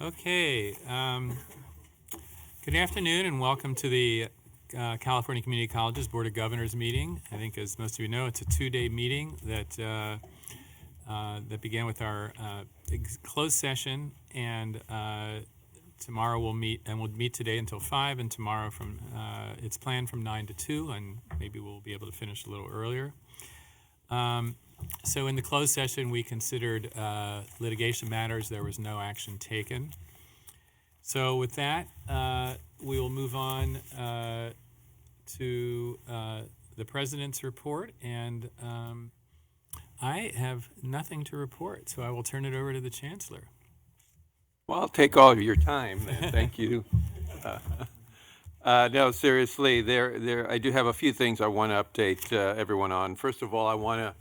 Okay. Good afternoon and welcome to the California Community Colleges Board of Governors meeting. I think, as most of you know, it's a two-day meeting that began with our closed session, and tomorrow we'll meet today until 5, and tomorrow it's planned from 9 to 2, and maybe we'll be able to finish a little earlier. So in the closed session, we considered litigation matters. There was no action taken. So with that, we will move on to the President's report, and I have nothing to report, so I will turn it over to the Chancellor. Well, I'll take all of your time, then. Thank you. No, seriously, I do have a few things I want to update everyone on. First of all, I want to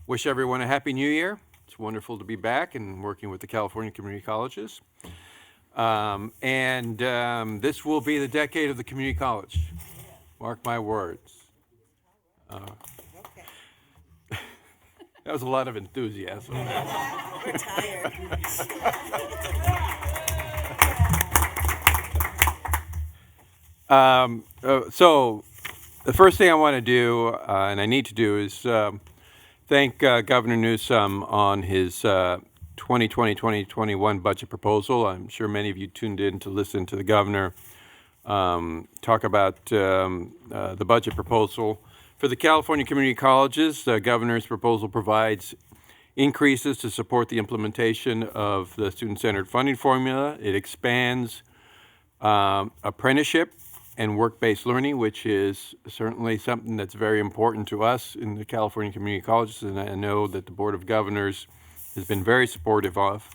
wish everyone a Happy New Year. It's wonderful to be back and working with the California Community Colleges. This will be the decade of the community college. Mark my words. That was a lot of enthusiasm. We're tired. So the first thing I want to do, and I need to do, is thank Governor Newsom on his 2020-2021 budget proposal. I'm sure many of you tuned in to listen to the governor talk about the budget proposal. For the California Community Colleges, the governor's proposal provides increases to support the implementation of the student-centered funding formula. It expands apprenticeship and work-based learning, which is certainly something that's very important to us in the California Community Colleges, and I know that the Board of Governors has been very supportive of.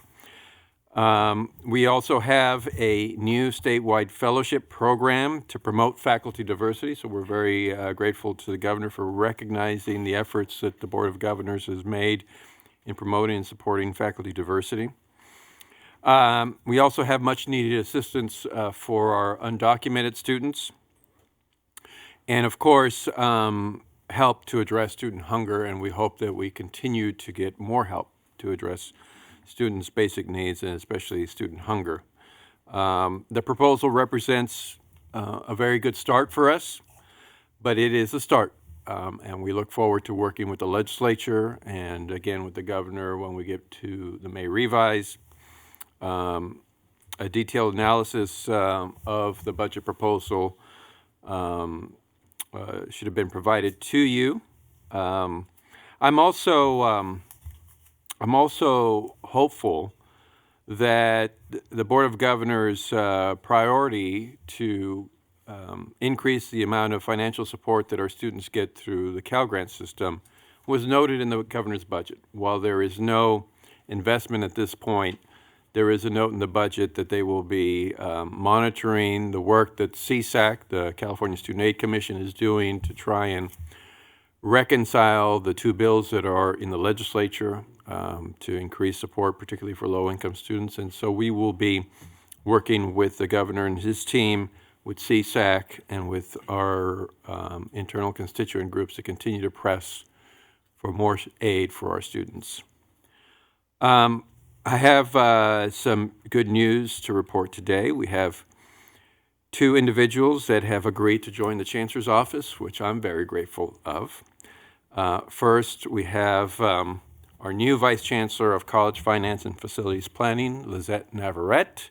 We also have a new statewide fellowship program to promote faculty diversity, so we're very grateful to the governor for recognizing the efforts that the Board of Governors has made in promoting and supporting faculty diversity. We also have much needed assistance for our undocumented students, and of course help to address student hunger, and we hope that we continue to get more help to address students' basic needs and especially student hunger. The proposal represents a very good start for us, but it is a start, and we look forward to working with the legislature and again with the governor when we get to the May revise. A detailed analysis of the budget proposal should have been provided to you. I'm also hopeful that the Board of Governors' priority to increase the amount of financial support that our students get through the Cal Grant system was noted in the governor's budget. While there is no investment at this point, there is a note in the budget that they will be monitoring the work that CSAC, the California Student Aid Commission, is doing to try and reconcile the two bills that are in the legislature to increase support, particularly for low-income students. And so we will be working with the governor and his team, with CSAC, and with our internal constituent groups to continue to press for more aid for our students. I have some good news to report today. We have two individuals that have agreed to join the Chancellor's office, which I'm very grateful of. First, we have our new Vice Chancellor of College Finance and Facilities Planning, Lizette Navarrete.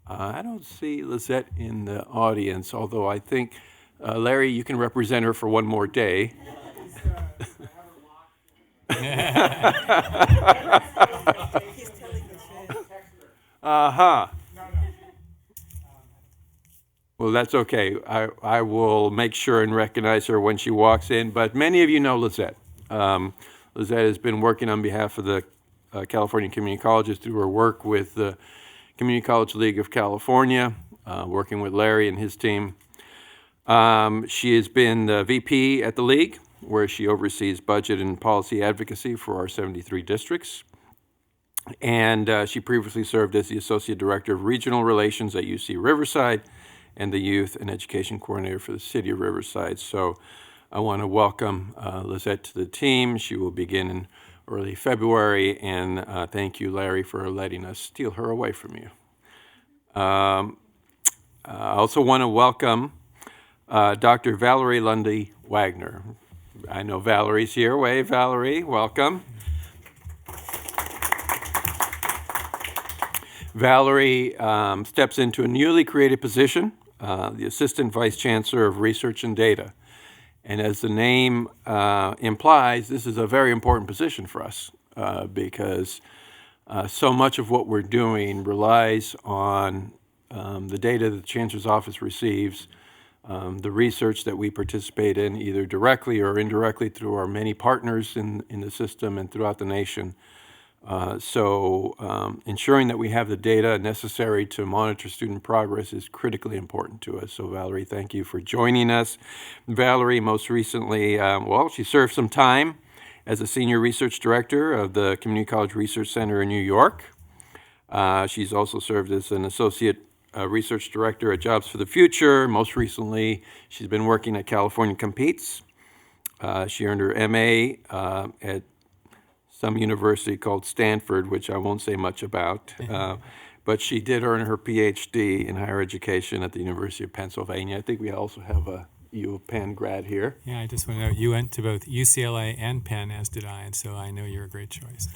I don't see Lizette in the audience, although I think, Larry, you can represent her for one more day. Uh-huh. Well, that's okay. I will make sure and recognize her when she walks in, but many of you know Lizette. Lizette has been working on behalf of the California Community Colleges through her work with the Community College League of California, working with Larry and his team. She has been the VP at the League, where she oversees budget and policy advocacy for our 73 districts. And she previously served as the Associate Director of Regional Relations at UC Riverside and the Youth and Education Coordinator for the City of Riverside. So I want to welcome Lizette to the team. She will begin in early February, and thank you, Larry, for letting us steal her away from you. I also want to welcome Dr. Valerie Lundy Wagner. I know Valerie's here. Wave, Valerie. Welcome. Valerie steps into a newly created position, the Assistant Vice Chancellor of Research and Data. And as the name implies, this is a very important position for us because so much of what we're doing relies on the data that the Chancellor's Office receives, the research that we participate in either directly or indirectly through our many partners in the system and throughout the nation. So ensuring that we have the data necessary to monitor student progress is critically important to us. So Valerie, thank you for joining us. Valerie most recently, she served some time as a Senior Research Director of the Community College Research Center in New York. She's also served as an Associate Research Director at Jobs for the Future. Most recently, she's been working at California Competes. She earned her MA at some university called Stanford, which I won't say much about, but she did earn her PhD in higher education at the University of Pennsylvania. I think we also have a U of Penn grad here. Yeah, I just want to know, you went to both UCLA and Penn, as did I, and so I know you're a great choice.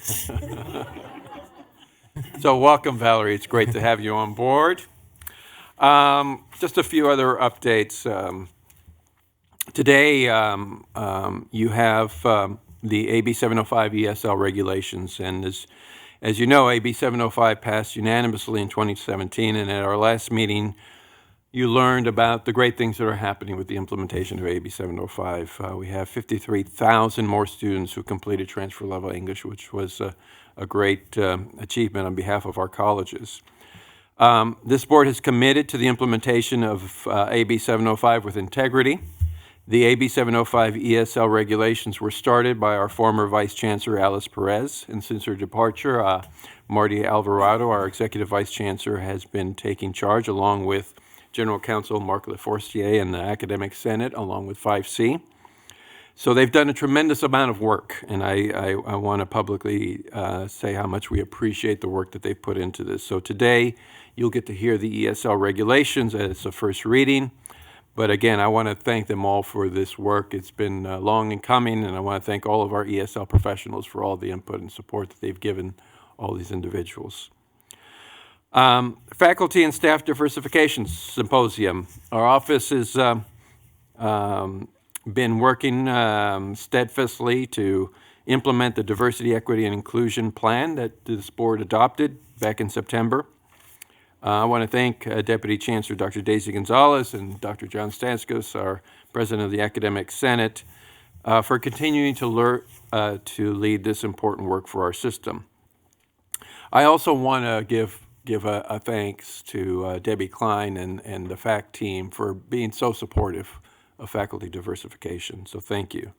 So welcome, Valerie. It's great to have you on board. Just a few other updates. Today, you have the AB 705 ESL regulations, and as you know, AB 705 passed unanimously in 2017, and at our last meeting, you learned about the great things that are happening with the implementation of AB 705. We have 53,000 more students who completed transfer level English, which was a great achievement on behalf of our colleges. This board has committed to the implementation of AB 705 with integrity. The AB 705 ESL regulations were started by our former Vice Chancellor, Alice Perez, and since her departure, Marty Alvarado, our Executive Vice Chancellor, has been taking charge along with General Counsel Marc Lefortier and the Academic Senate, along with 5C. So they've done a tremendous amount of work, and I want to publicly say how much we appreciate the work that they've put into this. So today, you'll get to hear the ESL regulations as a first reading. But again, I want to thank them all for this work. It's been long in coming, and I want to thank all of our ESL professionals for all the input and support that they've given all these individuals. Faculty and Staff Diversification Symposium. Our office has been working steadfastly to implement the Diversity, Equity, and Inclusion Plan that this board adopted back in September. I want to thank Deputy Chancellor Dr. Daisy Gonzalez and Dr. John Stanskos, our President of the Academic Senate, for continuing to lead this important work for our system. I also want to give a thanks to Debbie Klein and the FAC team for being so supportive of faculty diversification, so thank you.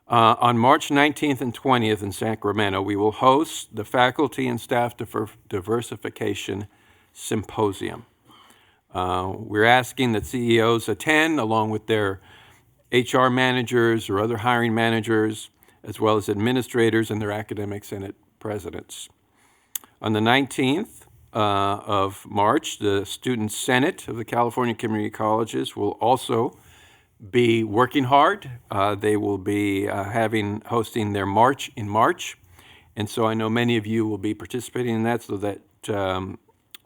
On March 19th and 20th in Sacramento, we will host the Faculty and Staff Diversification Symposium. We're asking that CEOs attend along with their HR managers or other hiring managers, as well as administrators and their academic senate presidents. On the 19th of March, the Student Senate of the California Community Colleges will also be working hard. They will be hosting their march in March, and so I know many of you will be participating in that, so that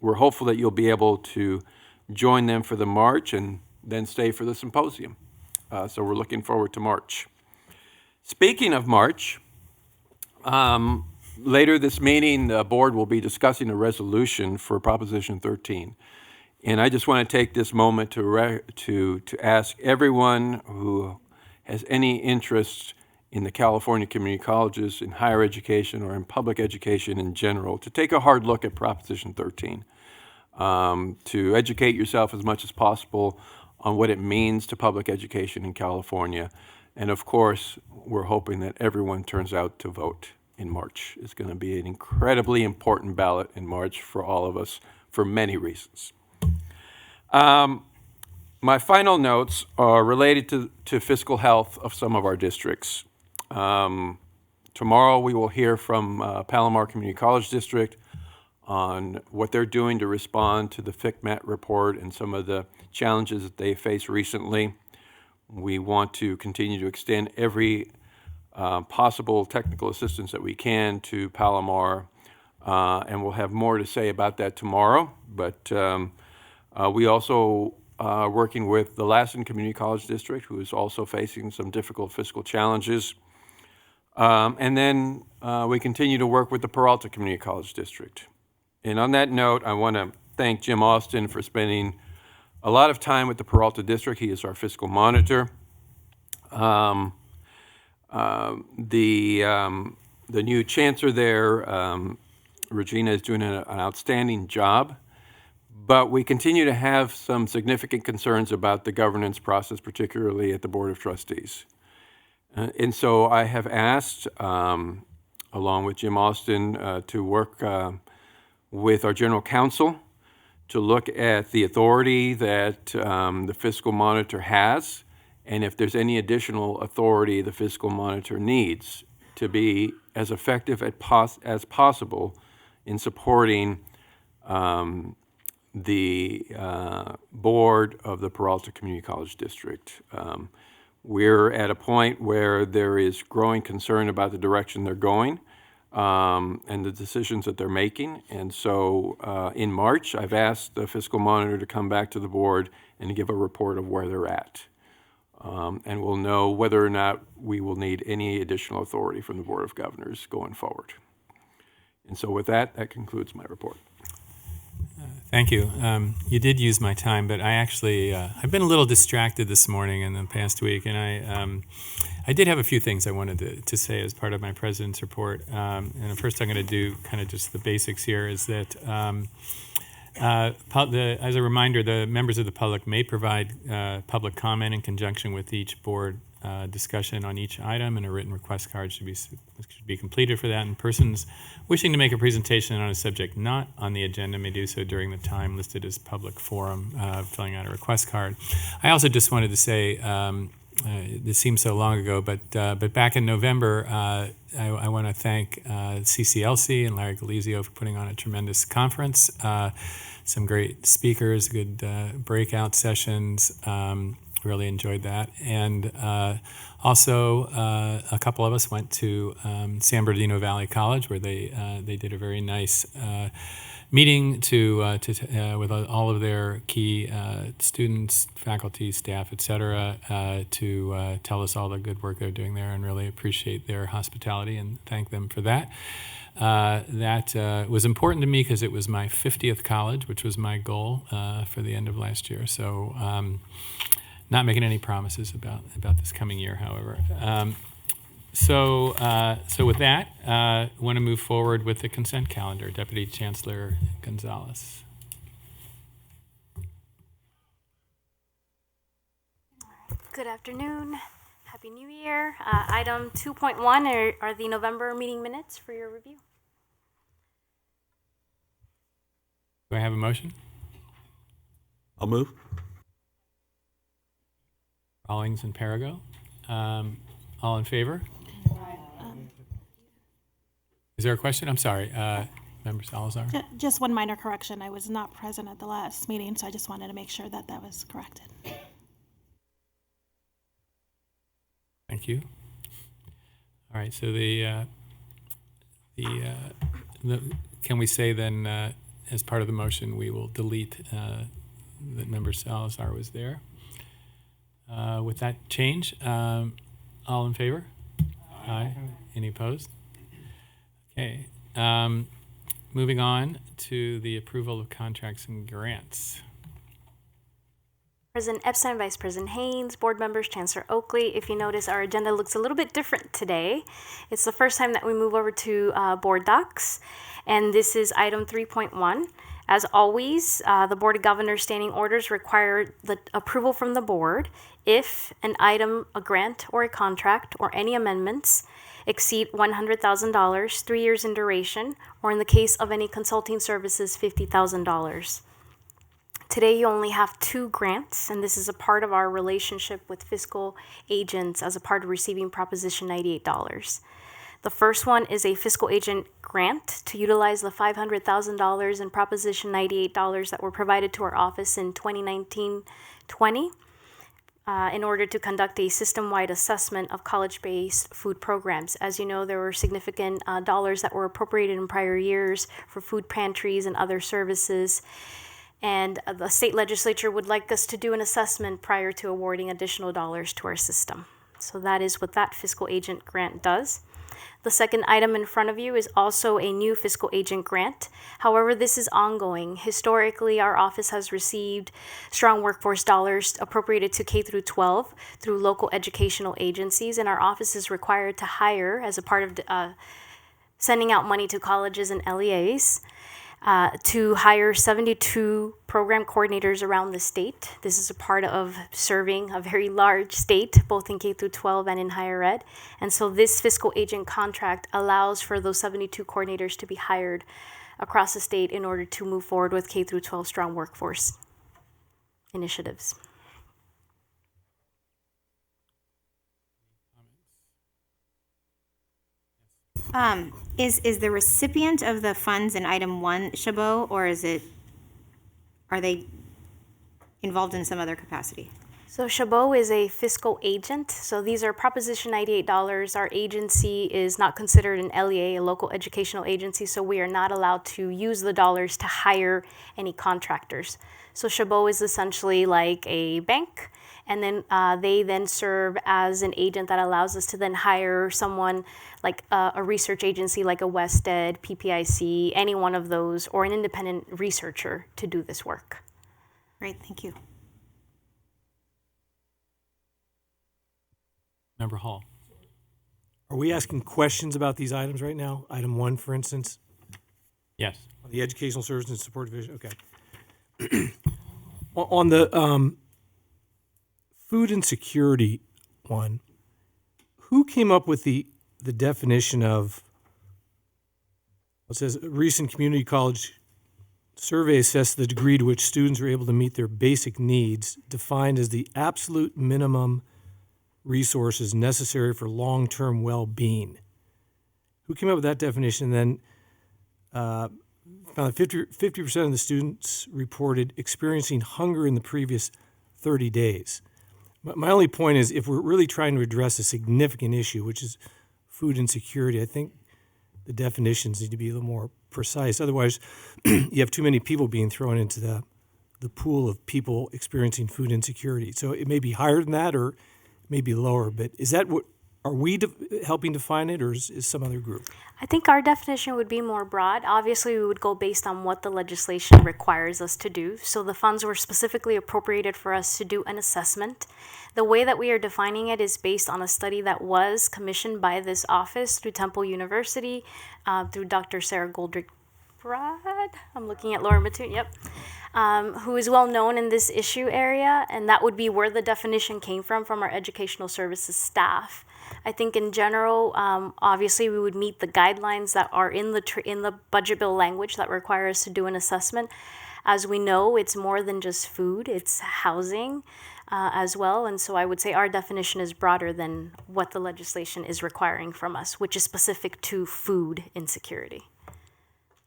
we're hopeful that you'll be able to join them for the march and then stay for the symposium. So we're looking forward to March. Speaking of March, later this meeting, the board will be discussing a resolution for Proposition 13. And I just want to take this moment to ask everyone who has any interest in the California community colleges, in higher education, or in public education in general, to take a hard look at Proposition 13, to educate yourself as much as possible on what it means to public education in California. And of course, we're hoping that everyone turns out to vote in March. It's going to be an incredibly important ballot in March for all of us for many reasons. My final notes are related to fiscal health of some of our districts. Tomorrow we will hear from Palomar Community College District on what they're doing to respond to the FCMAT report and some of the challenges that they faced recently. We want to continue to extend every possible technical assistance that we can to Palomar, and we'll have more to say about that tomorrow. But we also are working with the Lassen Community College District, who is also facing some difficult fiscal challenges. And then we continue to work with the Peralta Community College District. And on that note, I want to thank Jim Austin for spending a lot of time with the Peralta District. He is our fiscal monitor. The new chancellor there, Regina, is doing an outstanding job, but we continue to have some significant concerns about the governance process, particularly at the Board of Trustees. And so I have asked, along with Jim Austin, to work with our general counsel to look at the authority that the fiscal monitor has, and if there's any additional authority the fiscal monitor needs to be as effective as possible in supporting the board of the Peralta Community College District. We're at a point where there is growing concern about the direction they're going and the decisions that they're making. And so in March, I've asked the fiscal monitor to come back to the board and to give a report of where they're at. And we'll know whether or not we will need any additional authority from the Board of Governors going forward. And so with that, that concludes my report. Thank you. You did use my time, but I actually, I've been a little distracted this morning and the past week, and I did have a few things I wanted to say as part of my president's report. And first I'm going to do kind of just the basics here is that as a reminder, the members of the public may provide public comment in conjunction with each board discussion on each item, and a written request card should be completed for that. And persons wishing to make a presentation on a subject not on the agenda may do so during the time listed as public forum, filling out a request card. I also just wanted to say, this seems so long ago, but back in November, I want to thank CCLC and Larry Galizio for putting on a tremendous conference. Some great speakers, good breakout sessions. Really enjoyed that. And also, a couple of us went to San Bernardino Valley College, where they did a very nice meeting with all of their key students, faculty, staff, et cetera, to tell us all the good work they're doing there, and really appreciate their hospitality and thank them for that. That was important to me because it was my 50th college, which was my goal for the end of last year. So not making any promises about this coming year, however. So with that, I want to move forward with the consent calendar. Deputy Chancellor Gonzalez. Good afternoon. Happy New Year. Item 2.1 are the November meeting minutes for your review. Do I have a motion? I'll move. Rawlings and Perigo. All in favor? Is there a question? I'm sorry. Member Salazar? Just one minor correction. I was not present at the last meeting, so I just wanted to make sure that was corrected. Thank you. All right, so can we say then, as part of the motion, we will delete that Member Salazar was there? With that change, all in favor? Aye. Any opposed? Okay. Moving on to the approval of contracts and grants. President Epstein, Vice President Haynes, board members, Chancellor Oakley. If you notice, our agenda looks a little bit different today. It's the first time that we move over to board docs, and this is item 3.1. As always, the Board of Governors standing orders require the approval from the board if an item, a grant, or a contract, or any amendments exceed $100,000, 3 years in duration, or in the case of any consulting services, $50,000. Today, you only have 2 grants, and this is a part of our relationship with fiscal agents as a part of receiving Proposition $98. The first one is a fiscal agent grant to utilize the $500,000 and Proposition 98 that were provided to our office in 2019-20 in order to conduct a system-wide assessment of college-based food programs. As you know, there were significant dollars that were appropriated in prior years for food pantries and other services. And the state legislature would like us to do an assessment prior to awarding additional dollars to our system. So that is what that fiscal agent grant does. The second item in front of you is also a new fiscal agent grant. However, this is ongoing. Historically, our office has received strong workforce dollars appropriated to K through 12 through local educational agencies, and our office is required to hire as a part of sending out money to colleges and LEAs. To hire 72 program coordinators around the state. This is a part of serving a very large state, both in K through 12 and in higher ed. And so this fiscal agent contract allows for those 72 coordinators to be hired across the state in order to move forward with K through 12 strong workforce initiatives. Is the recipient of the funds in item 1 Chabot, or are they involved in some other capacity? So Chabot is a fiscal agent. So these are Proposition 98 dollars. Our agency is not considered an LEA, a local educational agency, so we are not allowed to use the dollars to hire any contractors. So Chabot is essentially like a bank, and then they then serve as an agent that allows us to then hire someone like a research agency like a WestEd, PPIC, any one of those, or an independent researcher to do this work. Great, thank you. Member Hall. Are we asking questions about these items right now? Item 1, for instance, Yes. the Educational Services and Support Division, okay. On the food insecurity one, who came up with the definition of, it says, a recent community college survey assessed the degree to which students were able to meet their basic needs, defined as the absolute minimum resources necessary for long-term well-being. Who came up with that definition? And then found that 50% of the students reported experiencing hunger in the previous 30 days. My only point is, if we're really trying to address a significant issue, which is food insecurity, I think the definitions need to be a little more precise. Otherwise, you have too many people being thrown into the pool of people experiencing food insecurity. So it may be higher than that, or maybe lower, but is that what, are we helping define it, or is some other group? I think our definition would be more broad. Obviously, we would go based on what the legislation requires us to do. So the funds were specifically appropriated for us to do an assessment. The way that we are defining it is based on a study that was commissioned by this office through Temple University, through Dr. Sarah Goldrick-Brad. I'm looking at Laura Mattoon, yep. Who is well known in this issue area, and that would be where the definition came from our educational services staff. I think in general, obviously we would meet the guidelines that are in the budget bill language that require us to do an assessment. As we know, it's more than just food, it's housing as well, and so I would say our definition is broader than what the legislation is requiring from us, which is specific to food insecurity.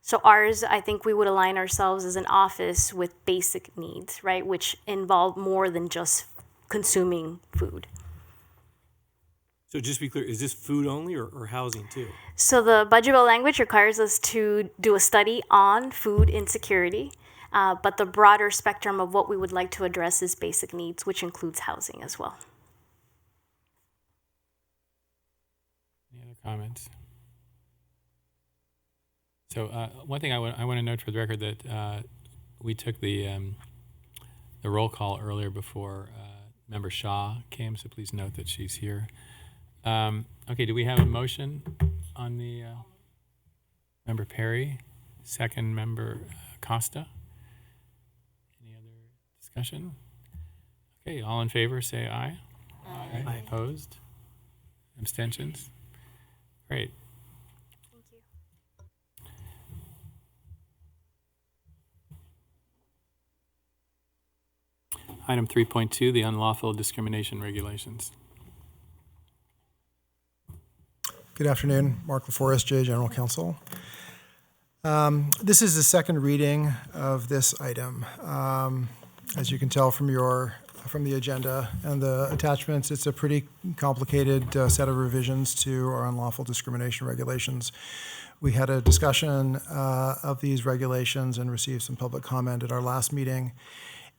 So ours, I think we would align ourselves as an office with basic needs, right, which involve more than just consuming food. So just to be clear, is this food only or housing too? So the budget bill language requires us to do a study on food insecurity, but the broader spectrum of what we would like to address is basic needs, which includes housing as well. Any other comments? So one thing I want to note for the record that we took the roll call earlier before Member Shaw came, so please note that she's here. Okay, do we have a motion on the Member Perry, second Member Costa? Any other discussion? Okay, all in favor say aye. Aye. Aye. Opposed? Abstentions? Great. Thank you. Item 3.2, the unlawful discrimination regulations. Good afternoon. Mark LaForest, General Counsel. This is the second reading of this item. As you can tell from the agenda and the attachments, it's a pretty complicated set of revisions to our unlawful discrimination regulations. We had a discussion of these regulations and received some public comment at our last meeting.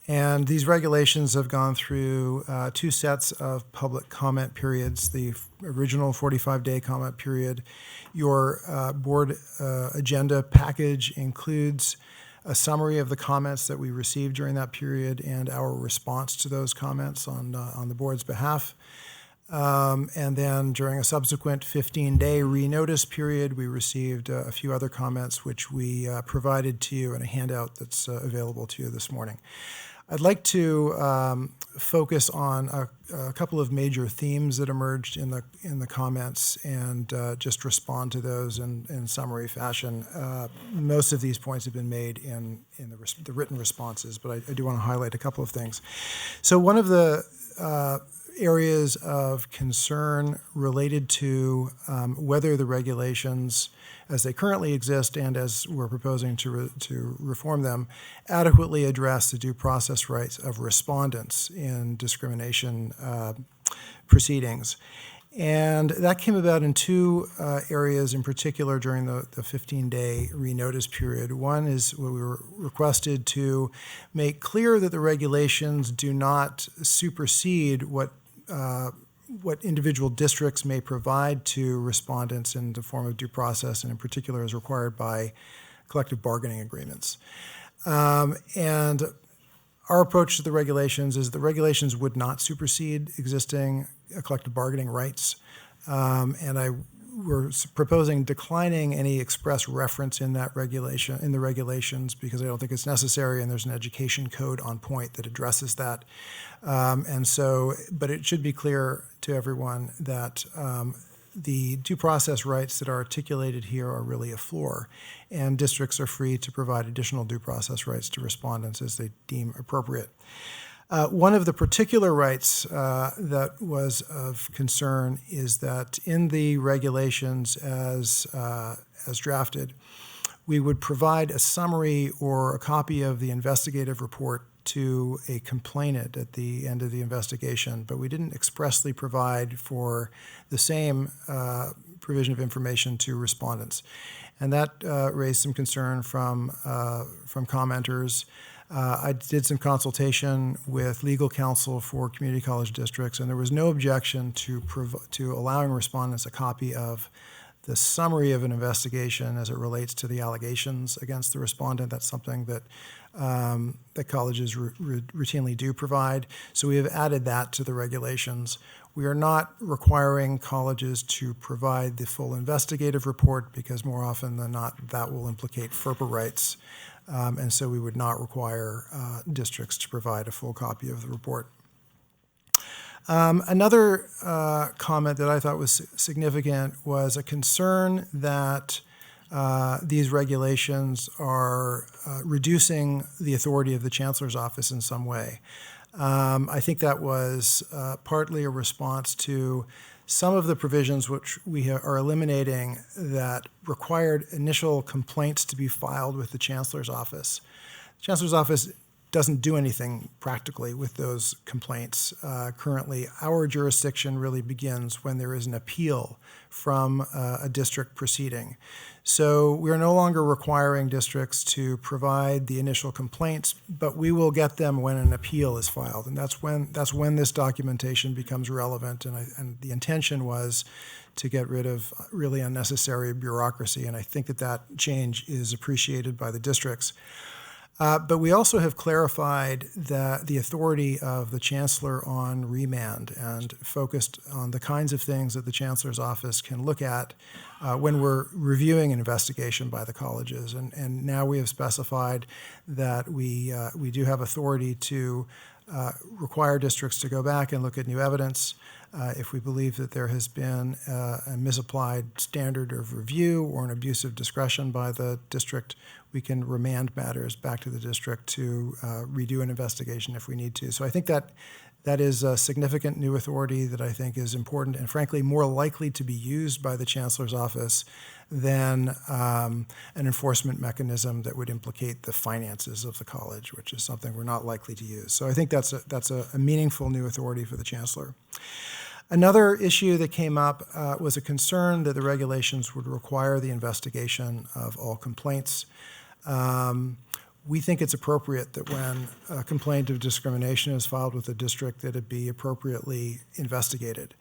And these regulations have gone through two sets of public comment periods, the original 45-day comment period. Your board agenda package includes a summary of the comments that we received during that period and our response to those comments on the board's behalf. And then during a subsequent 15-day renotice period, we received a few other comments which we provided to you in a handout that's available to you this morning. I'd like to focus on a couple of major themes that emerged in the comments and just respond to those in summary fashion. Most of these points have been made in the written responses, but I do want to highlight a couple of things. So one of the areas of concern related to whether the regulations as they currently exist and as we're proposing to reform them adequately address the due process rights of respondents in discrimination proceedings. And that came about in two areas in particular during the 15-day renotice period. One is we were requested to make clear that the regulations do not supersede what individual districts may provide to respondents in the form of due process, and in particular as required by collective bargaining agreements. And our approach to the regulations is the regulations would not supersede existing collective bargaining rights. And we're proposing declining any express reference in that regulation, in the regulations, because I don't think it's necessary, and there's an education code on point that addresses that. But it should be clear to everyone that the due process rights that are articulated here are really a floor, and districts are free to provide additional due process rights to respondents as they deem appropriate. One of the particular rights that was of concern is that in the regulations as drafted, we would provide a summary or a copy of the investigative report to a complainant at the end of the investigation, but we didn't expressly provide for the same provision of information to respondents. And that raised some concern from commenters. I did some consultation with legal counsel for community college districts, and there was no objection to allowing respondents a copy of the summary of an investigation as it relates to the allegations against the respondent. That's something that colleges routinely do provide. So we have added that to the regulations. We are not requiring colleges to provide the full investigative report because more often than not, that will implicate FERPA rights. And so we would not require districts to provide a full copy of the report. Another comment that I thought was significant was a concern that these regulations are reducing the authority of the chancellor's office in some way. I think that was partly a response to some of the provisions which we are eliminating that required initial complaints to be filed with the chancellor's office. The chancellor's office doesn't do anything practically with those complaints. Currently, our jurisdiction really begins when there is an appeal from a district proceeding. So we are no longer requiring districts to provide the initial complaints, but we will get them when an appeal is filed, and that's when this documentation becomes relevant. And the intention was to get rid of really unnecessary bureaucracy, and I think that change is appreciated by the districts. But we also have clarified the authority of the chancellor on remand and focused on the kinds of things that the chancellor's office can look at when we're reviewing an investigation by the colleges. And now we have specified that we do have authority to require districts to go back and look at new evidence. If we believe that there has been a misapplied standard of review or an abuse of discretion by the district, we can remand matters back to the district to redo an investigation if we need to. So I think that That is a significant new authority that I think is important and frankly more likely to be used by the Chancellor's office than an enforcement mechanism that would implicate the finances of the college, which is something we're not likely to use. So I think that's a meaningful new authority for the Chancellor. Another issue that came up was a concern that the regulations would require the investigation of all complaints. We think it's appropriate that when a complaint of discrimination is filed with a district, that it be appropriately investigated.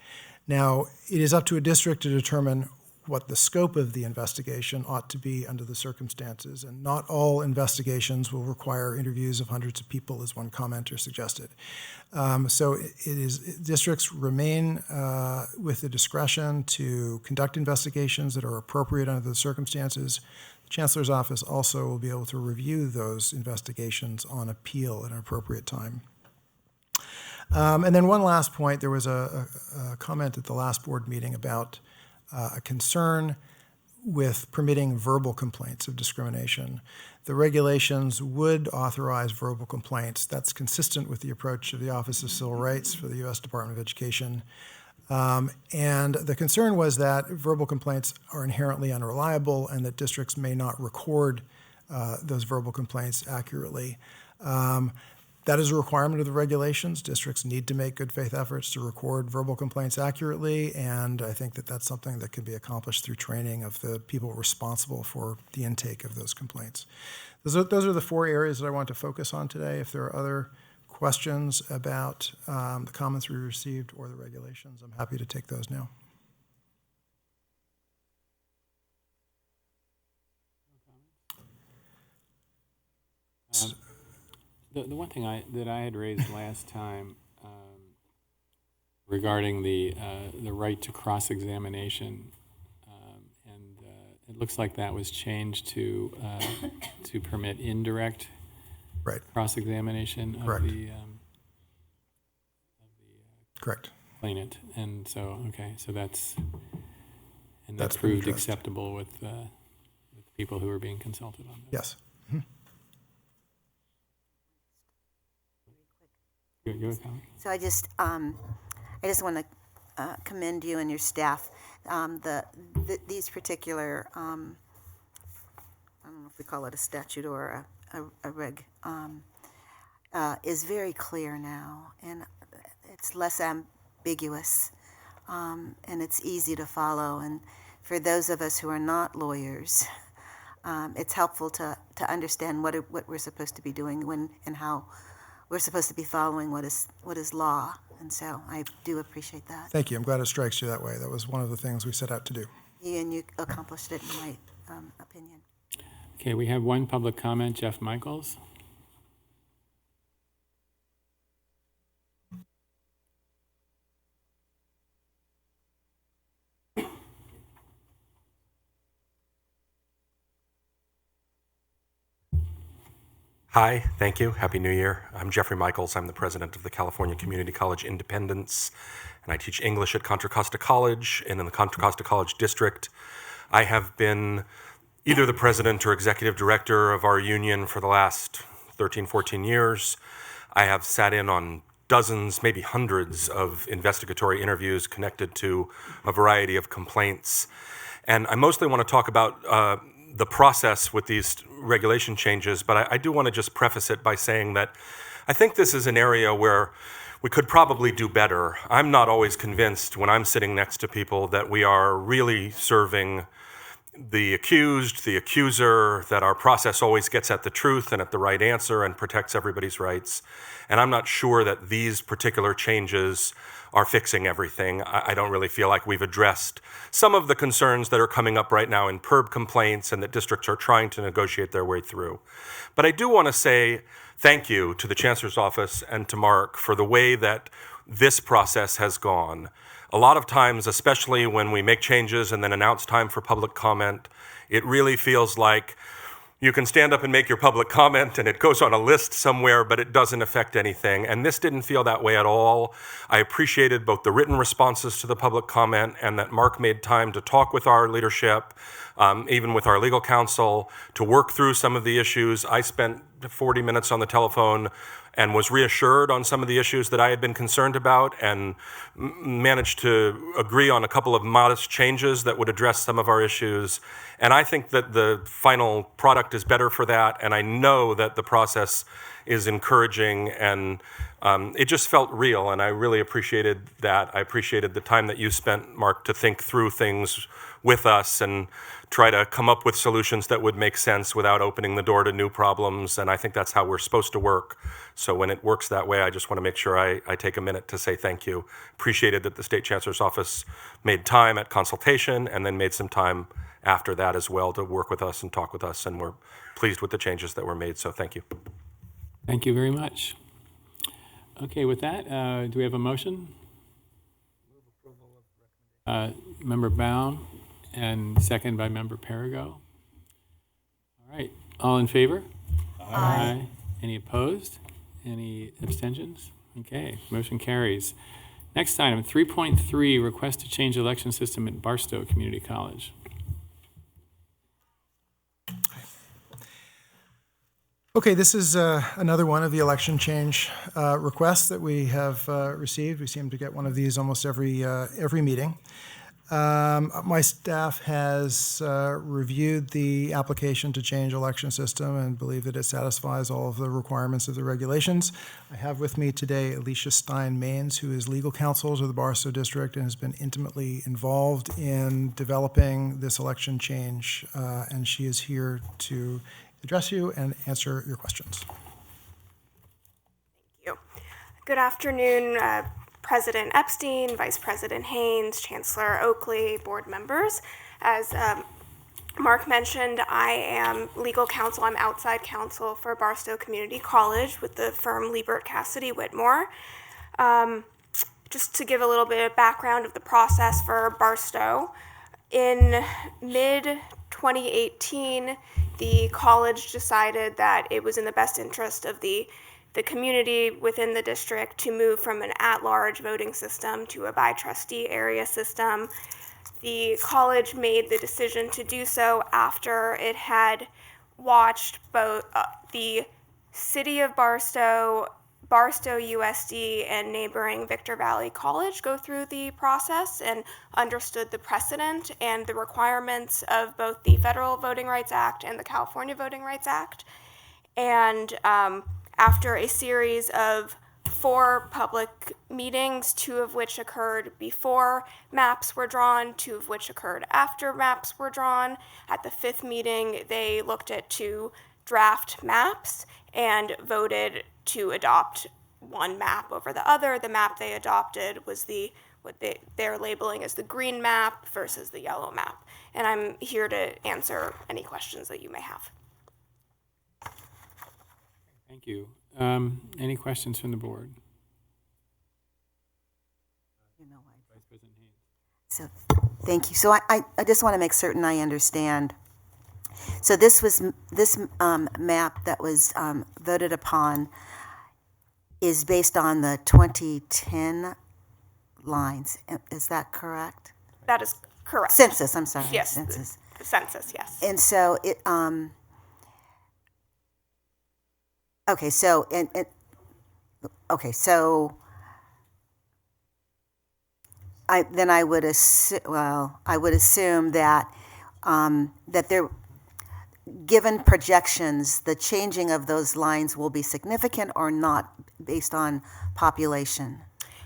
Now, it is up to a district to determine what the scope of the investigation ought to be under the circumstances, and not all investigations will require interviews of hundreds of people, as one commenter suggested. So districts remain with the discretion to conduct investigations that are appropriate under the circumstances. The Chancellor's office also will be able to review those investigations on appeal at an appropriate time. And then one last point, there was a comment at the last board meeting about a concern with permitting verbal complaints of discrimination. The regulations would authorize verbal complaints. That's consistent with the approach of the Office of Civil Rights for the U.S. Department of Education. And the concern was that verbal complaints are inherently unreliable and that districts may not record those verbal complaints accurately. That is a requirement of the regulations. Districts need to make good faith efforts to record verbal complaints accurately, and I think that that's something that can be accomplished through training of the people responsible for the intake of those complaints. Those are the 4 areas that I want to focus on today. If there are other questions about the comments we received or the regulations, I'm happy to take those now. The one thing that I had raised last time regarding the right to cross-examination, and it looks like that was changed to permit indirect cross-examination of the Correct. Plaintiff, and so so that's That's been proved addressed. acceptable with the people who are being consulted on that. Yes. Go ahead, Colin. So I just want to commend you and your staff. These particular, I don't know if we call it a statute or a reg, is very clear now, and it's less ambiguous, and it's easy to follow. And for those of us who are not lawyers, it's helpful to understand what we're supposed to be doing when and how we're supposed to be following what is law. And so I do appreciate that. Thank you. I'm glad it strikes you that way. That was one of the things we set out to do. And you accomplished it, in my opinion. Okay, we have one public comment, Jeff Michaels. Hi, thank you. Happy New Year. I'm Jeffrey Michaels. I'm the president of the California Community College Independents, and I teach English at Contra Costa College and in the Contra Costa College District. I have been either the president or executive director of our union for the last 13, 14 years. I have sat in on dozens, maybe hundreds of investigatory interviews connected to a variety of complaints. And I mostly want to talk about the process with these regulation changes, but I do want to just preface it by saying that I think this is an area where we could probably do better. I'm not always convinced when I'm sitting next to people that we are really serving the accused, the accuser, that our process always gets at the truth and at the right answer and protects everybody's rights. And I'm not sure that these particular changes are fixing everything. I don't really feel like we've addressed some of the concerns that are coming up right now in PERB complaints and that districts are trying to negotiate their way through. But I do want to say thank you to the Chancellor's Office and to Mark for the way that this process has gone. A lot of times, especially when we make changes and then announce time for public comment, it really feels like you can stand up and make your public comment and it goes on a list somewhere, but it doesn't affect anything. And this didn't feel that way at all. I appreciated both the written responses to the public comment and that Mark made time to talk with our leadership, even with our legal counsel, to work through some of the issues. I spent 40 minutes on the telephone and was reassured on some of the issues that I had been concerned about, and managed to agree on a couple of modest changes that would address some of our issues. And I think that the final product is better for that, and I know that the process is encouraging, and it just felt real, and I really appreciated that. I appreciated the time that you spent, Mark, to think through things with us and try to come up with solutions that would make sense without opening the door to new problems, and I think that's how we're supposed to work. So when it works that way, I just want to make sure I take a minute to say thank you. Appreciated that the State Chancellor's Office made time at consultation and then made some time after that as well to work with us and talk with us, and we're pleased with the changes that were made, so thank you. Thank you very much. Okay, with that, do we have a motion? Member Baum, and second by Member Perigo. All right, all in favor? Aye. Any opposed? Any abstentions? Okay, motion carries. Next item, 3.3, request to change election system at Barstow Community College. Okay, this is another one of the election change requests that we have received. We seem to get one of these almost every meeting. My staff has reviewed the application to change election system and believe that it satisfies all of the requirements of the regulations. I have with me today Alicia Stein-Mains, who is legal counsel to the Barstow District and has been intimately involved in developing this election change, and she is here to address you and answer your questions. Thank you. Good afternoon, President Epstein, Vice President Haynes, Chancellor Oakley, board members. As Mark mentioned, I am legal counsel. I'm outside counsel for Barstow Community College with the firm Liebert Cassidy Whitmore. Just to give a little bit of background of the process for Barstow, in mid-2018, the college decided that it was in the best interest of the community within the district to move from an at-large voting system to a by-trustee area system. The college made the decision to do so after it had watched both the city of Barstow, Barstow USD, and neighboring Victor Valley College go through the process and understood the precedent and the requirements of both the Federal Voting Rights Act and the California Voting Rights Act. And after a series of 4 public meetings, 2 of which occurred before maps were drawn, 2 of which occurred after maps were drawn, at the 5th meeting, they looked at 2 draft maps and voted to adopt one map over the other. The map they adopted was what they're labeling as the green map versus the yellow map. And I'm here to answer any questions that you may have. Thank you. Any questions from the board? Vice President Haynes. So, thank you. So I just want to make certain I understand. So this map that was voted upon is based on the 2010 lines. Is that correct? That is correct. Census, I'm sorry. Yes, Census. the census, yes. And so it, okay, so, I would assume that, that there, given projections, the changing of those lines will be significant or not based on population?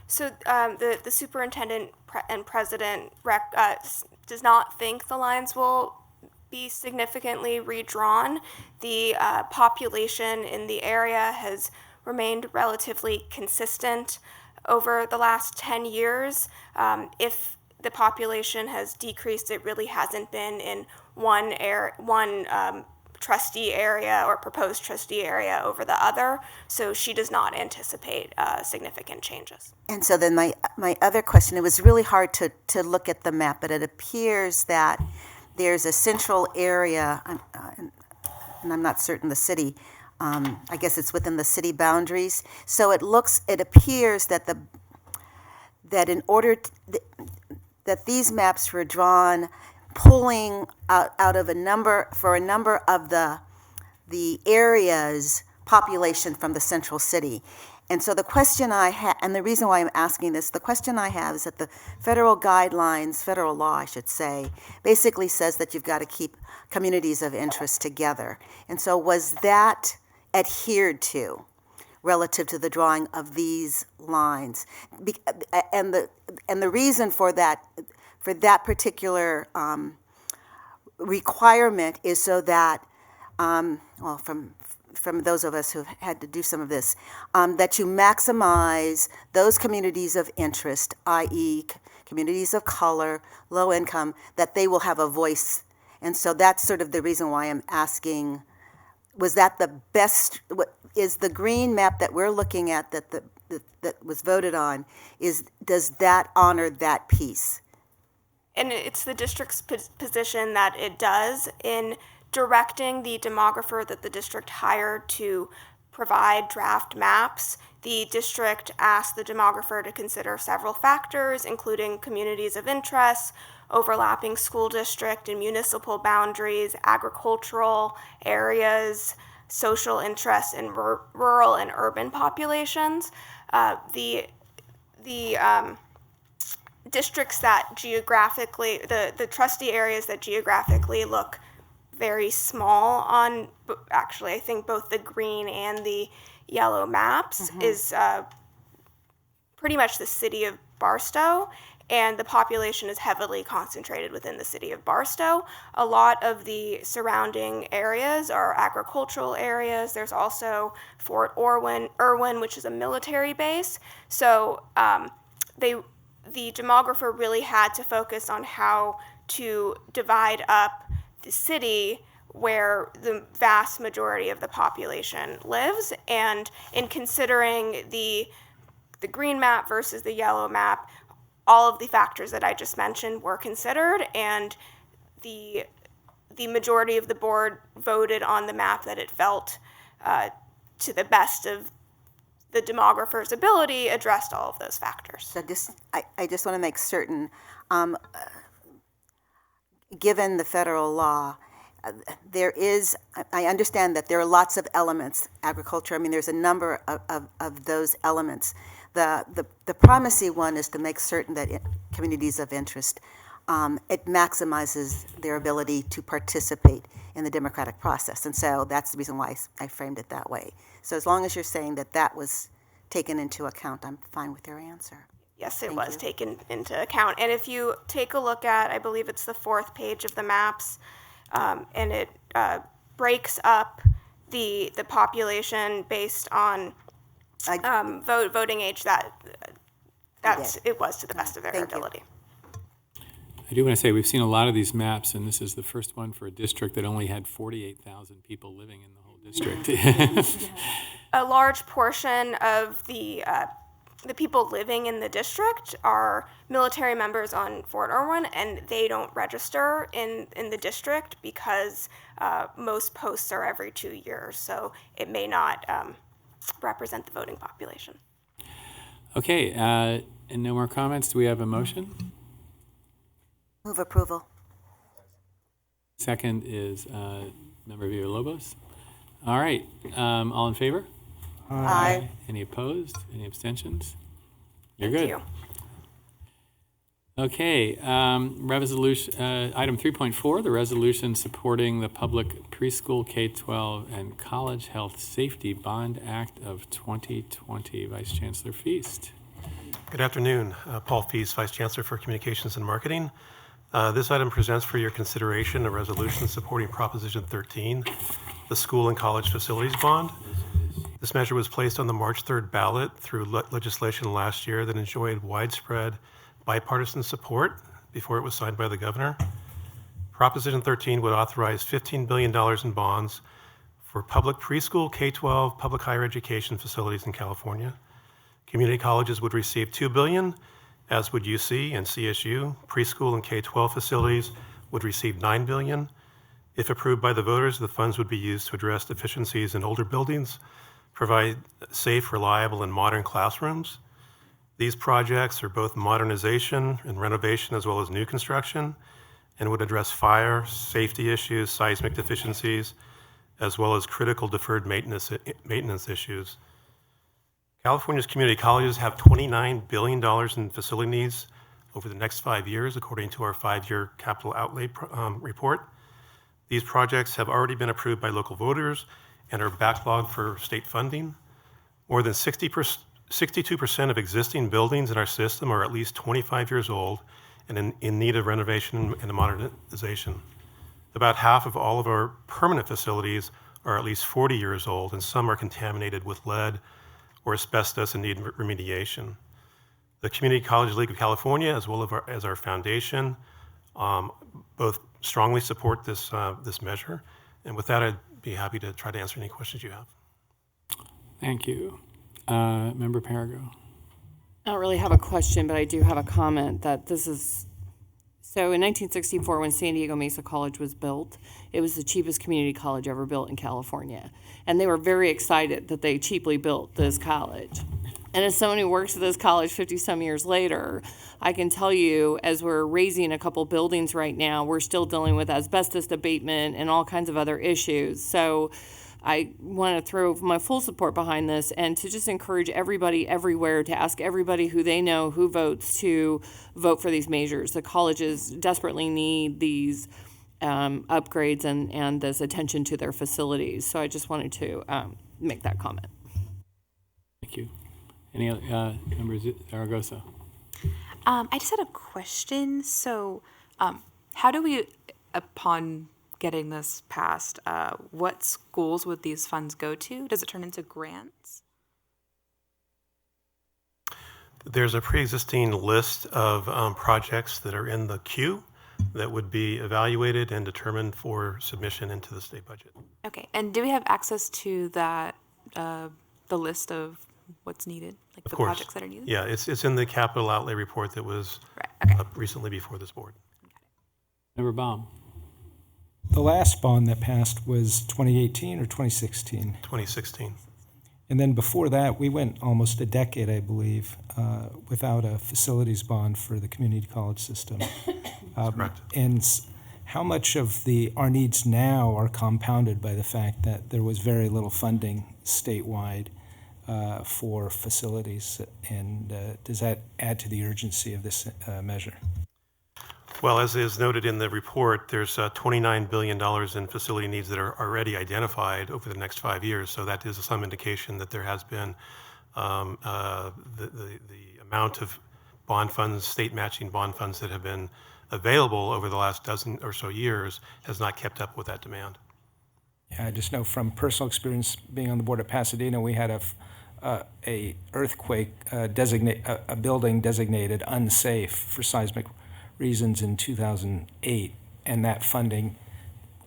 So the superintendent and president does not think the lines will be significantly redrawn. The population in the area has remained relatively consistent over the last 10 years. If the population has decreased, it really hasn't been in one trustee area or proposed trustee area over the other, so she does not anticipate significant changes. And so then my other question, it was really hard to look at the map, but it appears that there's a central area, and I'm not certain the city, I guess it's within the city boundaries. So it appears that that these maps were drawn pulling out of a number of the areas population from the central city. And so the question I have, and the reason why I'm asking this, the question I have is that the federal guidelines, federal law, I should say, basically says that you've got to keep communities of interest together. And so was that adhered to relative to the drawing of these lines? And the reason for that particular requirement is so that, from those of us who've had to do some of this, that you maximize those communities of interest, i.e. communities of color, low income, that they will have a voice. And so that's sort of the reason why I'm asking, was that the best, is the green map that we're looking at that was voted on, does that honor that piece? And it's the district's position that it does in directing the demographer that the district hired to provide draft maps. The district asked the demographer to consider several factors, including communities of interest, overlapping school district and municipal boundaries, agricultural areas, social interests in rural and urban populations. The districts that geographically, the trustee areas that geographically look very small on, actually, I think both the green and the yellow maps is pretty much the city of Barstow, and the population is heavily concentrated within the city of Barstow. A lot of the surrounding areas are agricultural areas. There's also Fort Irwin, which is a military base. So the demographer really had to focus on how to divide up the city where the vast majority of the population lives. And in considering the green map versus the yellow map, all of the factors that I just mentioned were considered, and the majority of the board voted on the map that it felt, to the best of the demographer's ability, addressed all of those factors. So I just want to make certain, given the federal law, I understand that there are lots of elements, agriculture, I mean, there's a number of those elements. The primacy one is to make certain that communities of interest, it maximizes their ability to participate in the democratic process. And so that's the reason why I framed it that way. So as long as you're saying that that was taken into account, I'm fine with your answer. Yes, it was taken into account. And if you take a look at, I believe it's the 4th page of the maps, and it breaks up the population based on voting age, it was to the best of their ability. I do want to say we've seen a lot of these maps, and this is the first one for a district that only had 48,000 people living in the whole district. A large portion of the people living in the district are military members on Fort Irwin, and they don't register in the district because most posts are every 2 years, so it may not represent the voting population. Okay, and no more comments. Do we have a motion? Move approval. Second is Member Villalobos. All right, all in favor? Aye. Any opposed? Any abstentions? You're Thank good. you. Okay, resolution, item 3.4, the resolution supporting the public preschool K-12 and college health safety bond act of 2020. Vice Chancellor Feast. Good afternoon. Paul Feast, Vice Chancellor for Communications and Marketing. This item presents for your consideration a resolution supporting Proposition 13, the school and college facilities bond. This measure was placed on the March 3rd ballot through legislation last year that enjoyed widespread bipartisan support before it was signed by the governor. Proposition 13 would authorize $15 billion in bonds for public preschool, K-12, public higher education facilities in California. Community colleges would receive $2 billion, as would UC and CSU. Preschool and K-12 facilities would receive $9 billion. If approved by the voters, the funds would be used to address deficiencies in older buildings, provide safe, reliable, and modern classrooms. These projects are both modernization and renovation as well as new construction, and would address fire, safety issues, seismic deficiencies, as well as critical deferred maintenance issues. California's community colleges have $29 billion in facility needs over the next 5 years, according to our 5-year capital outlay report. These projects have already been approved by local voters and are backlogged for state funding. More than 62% of existing buildings in our system are at least 25 years old and in need of renovation and modernization. About half of all of our permanent facilities are at least 40 years old, and some are contaminated with lead or asbestos and need remediation. The Community College League of California, as well as our foundation, both strongly support this measure. And with that, I'd be happy to try to answer any questions you have. Thank you. Member Parago. I don't really have a question, but I do have a comment that this is, so in 1964, when San Diego Mesa College was built, it was the cheapest community college ever built in California. And they were very excited that they cheaply built this college. And as someone who works at this college 50-some years later, I can tell you, as we're raising a couple buildings right now, we're still dealing with asbestos abatement and all kinds of other issues. So I want to throw my full support behind this and to just encourage everybody everywhere to ask everybody who they know who votes to vote for these measures. The colleges desperately need these upgrades and this attention to their facilities. So I just wanted to make that comment. Thank you. Any other members? Zaragoza. I just had a question. So how do we, upon getting this passed, what schools would these funds go to? Does it turn into grants? There's a pre-existing list of projects that are in the queue that would be evaluated and determined for submission into the state budget. Okay, and do we have access to that, the list of what's needed, like Of the course. projects that are needed? Yeah, it's in the capital outlay report that was Right, okay. recently before this board. Member Baum. The last bond that passed was 2018 or 2016? 2016. And then before that, we went almost a decade, I believe, without a facilities bond for the community college system. Correct. And how much of our needs now are compounded by the fact that there was very little funding statewide for facilities? And does that add to the urgency of this measure? Well, as is noted in the report, there's $29 billion in facility needs that are already identified over the next 5 years. So that is some indication that there has been the amount of bond funds, state matching bond funds that have been available over the last dozen or so years has not kept up with that demand. Yeah, I just know from personal experience being on the board of Pasadena, we had a earthquake a building designated unsafe for seismic reasons in 2008, and that funding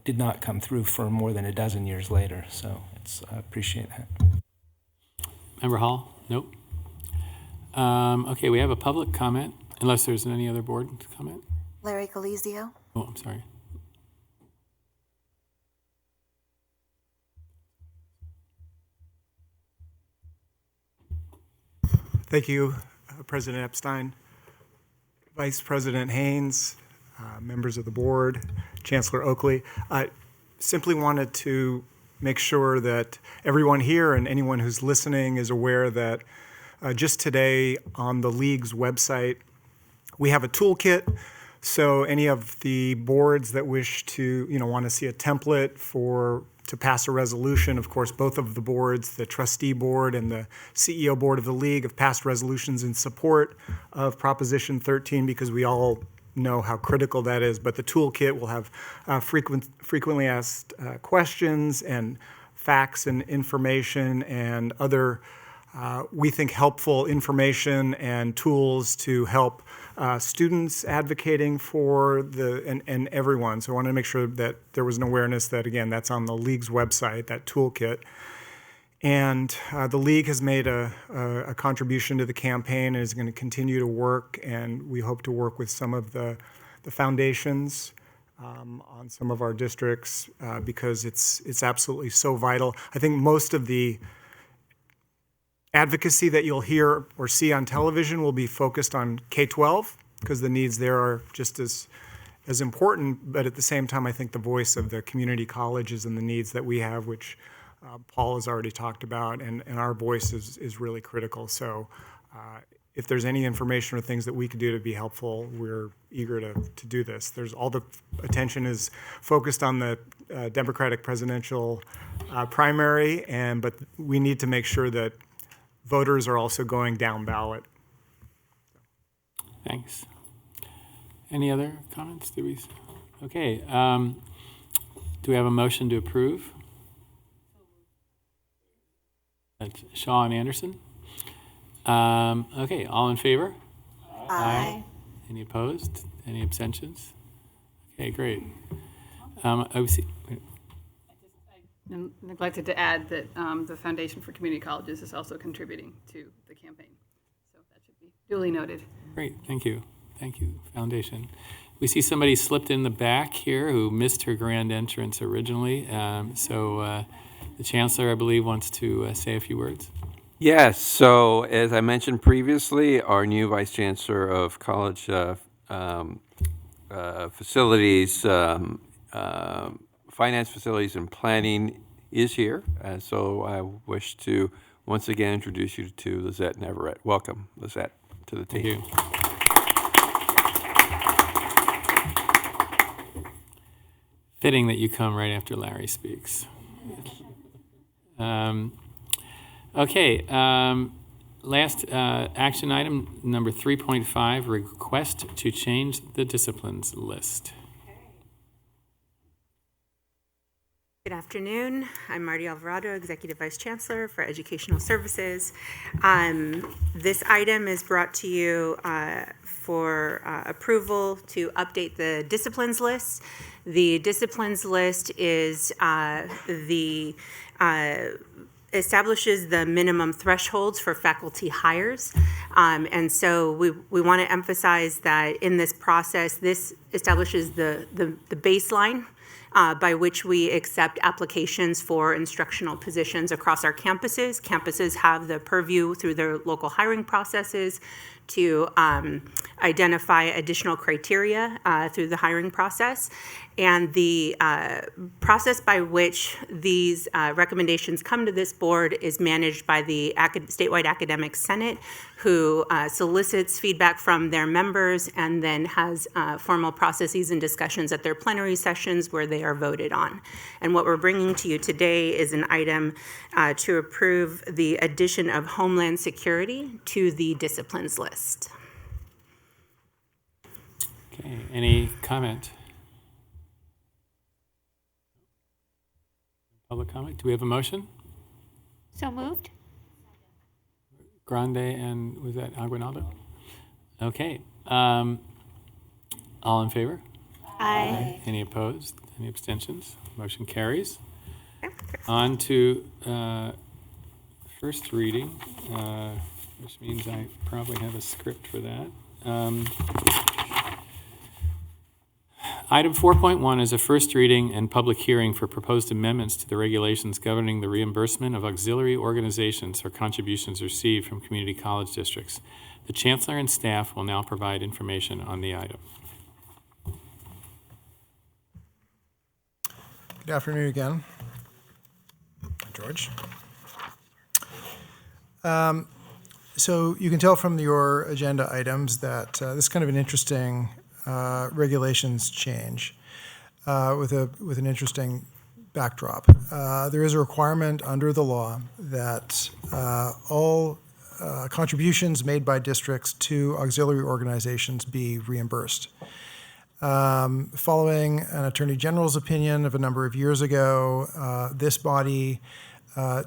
did not come through for more than a dozen years later. So I appreciate that. Member Hall? Nope. Okay, we have a public comment, unless there's any other board comment. Larry Galizio. Oh, I'm sorry. Thank you, President Epstein, Vice President Haynes, members of the board, Chancellor Oakley. I simply wanted to make sure that everyone here and anyone who's listening is aware that just today on the League's website, we have a toolkit. So any of the boards that wish to, want to see a template to pass a resolution, of course, both of the boards, the trustee board and the CEO board of the League, have passed resolutions in support of Proposition 13 because we all know how critical that is. But the toolkit will have frequently asked questions and facts and information and other, we think, helpful information and tools to help students advocating for and everyone. So I wanted to make sure that there was an awareness that, again, that's on the League's website, that toolkit. And the League has made a contribution to the campaign and is going to continue to work, and we hope to work with some of the foundations on some of our districts because it's absolutely so vital. I think most of the advocacy that you'll hear or see on television will be focused on K-12 because the needs there are just as as important, but at the same time, I think the voice of the community colleges and the needs that we have, which Paul has already talked about, and our voice is really critical. So if there's any information or things that we could do to be helpful, we're eager to do this. There's all the attention is focused on the Democratic presidential primary, but we need to make sure that voters are also going down ballot. Thanks. Any other comments? Okay. Do we have a motion to approve? That's Shaw and Anderson. Okay, all in favor? Aye. Any opposed? Any abstentions? Okay, great. OC. Neglected to add that the Foundation for Community Colleges is also contributing to the campaign. So that should be duly noted. Great, thank you. Thank you, Foundation. We see somebody slipped in the back here who missed her grand entrance originally. So the Chancellor, I believe, wants to say a few words. Yes, so as I mentioned previously, our new Vice Chancellor of College Facilities, Finance Facilities and Planning is here. So I wish to once again introduce you to Lizette Neverett. Welcome, Lizette, to the team. Thank you. Fitting that you come right after Larry speaks. Okay, last action item, number 3.5, request to change the disciplines list. Good afternoon. I'm Marty Alvarado, Executive Vice Chancellor for Educational Services. This item is brought to you for approval to update the disciplines list. The disciplines list is establishes the minimum thresholds for faculty hires. And so we want to emphasize that in this process, this establishes the baseline by which we accept applications for instructional positions across our campuses. Campuses have the purview through their local hiring processes to identify additional criteria through the hiring process. And the process by which these recommendations come to this board is managed by the statewide academic senate, who solicits feedback from their members and then has formal processes and discussions at their plenary sessions where they are voted on. And what we're bringing to you today is an item to approve the addition of Homeland Security to the disciplines list. Okay, any comment? Public comment? Do we have a motion? So moved. Grande and was that Aguinaldo? Okay. All in favor? Aye. Any opposed? Any abstentions? Motion carries. On to first reading, which means I probably have a script for that. Item 4.1 is a first reading and public hearing for proposed amendments to the regulations governing the reimbursement of auxiliary organizations for contributions received from community college districts. The Chancellor and staff will now provide information on the item. Good afternoon again. George. So you can tell from your agenda items that this is kind of an interesting regulations change with an interesting backdrop. There is a requirement under the law that all contributions made by districts to auxiliary organizations be reimbursed. Following an Attorney General's opinion of a number of years ago, this body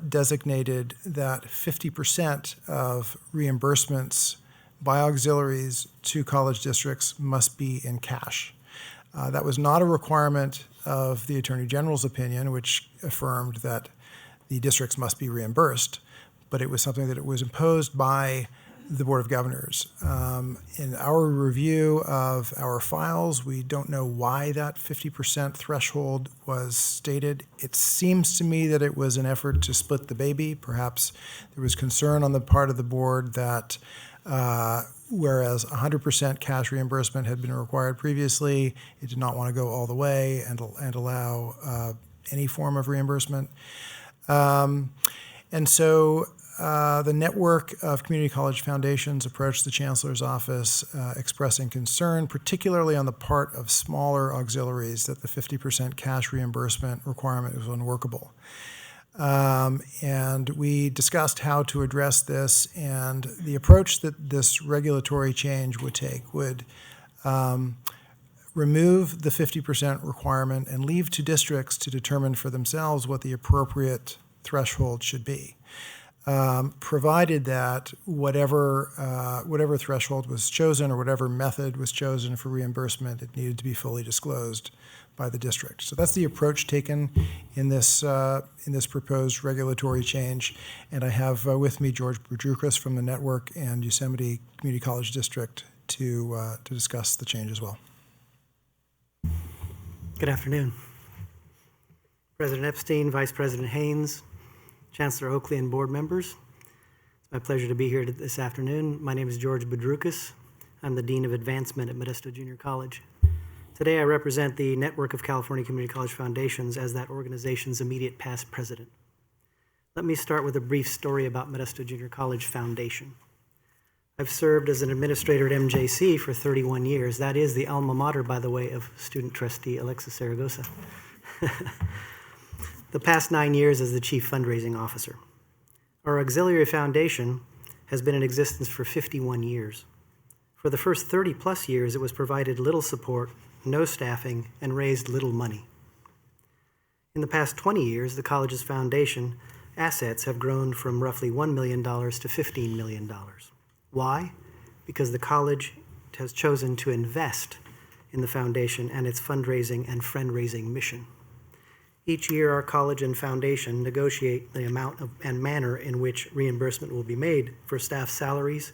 designated that 50% of reimbursements by auxiliaries to college districts must be in cash. That was not a requirement of the Attorney General's opinion, which affirmed that the districts must be reimbursed, but it was something that was imposed by the Board of Governors. In our review of our files, we don't know why that 50% threshold was stated. It seems to me that it was an effort to split the baby. Perhaps there was concern on the part of the board that Whereas 100% cash reimbursement had been required previously, it did not want to go all the way and allow any form of reimbursement. And so the network of community college foundations approached the chancellor's office expressing concern, particularly on the part of smaller auxiliaries, that the 50% cash reimbursement requirement was unworkable. And we discussed how to address this, and the approach that this regulatory change would take would remove the 50% requirement and leave to districts to determine for themselves what the appropriate threshold should be, provided that whatever threshold was chosen or whatever method was chosen for reimbursement, it needed to be fully disclosed by the district. So that's the approach taken in this proposed regulatory change. And I have with me George Boudroukas from the network and Yosemite Community College District to discuss the change as well. Good afternoon. President Epstein, Vice President Haynes, Chancellor Oakley, and board members. It's my pleasure to be here this afternoon. My name is George Boudroukas. I'm the Dean of Advancement at Modesto Junior College. Today I represent the Network of California Community College Foundations as that organization's immediate past president. Let me start with a brief story about Modesto Junior College Foundation. I've served as an administrator at MJC for 31 years. That is the alma mater, by the way, of student trustee Alexis Zaragoza. The past 9 years as the chief fundraising officer. Our auxiliary foundation has been in existence for 51 years. For the first 30 plus years, it was provided little support, no staffing, and raised little money. In the past 20 years, the college's foundation assets have grown from roughly $1 million to $15 million. Why? Because the college has chosen to invest in the foundation and its fundraising and friend-raising mission. Each year, our college and foundation negotiate the amount and manner in which reimbursement will be made for staff salaries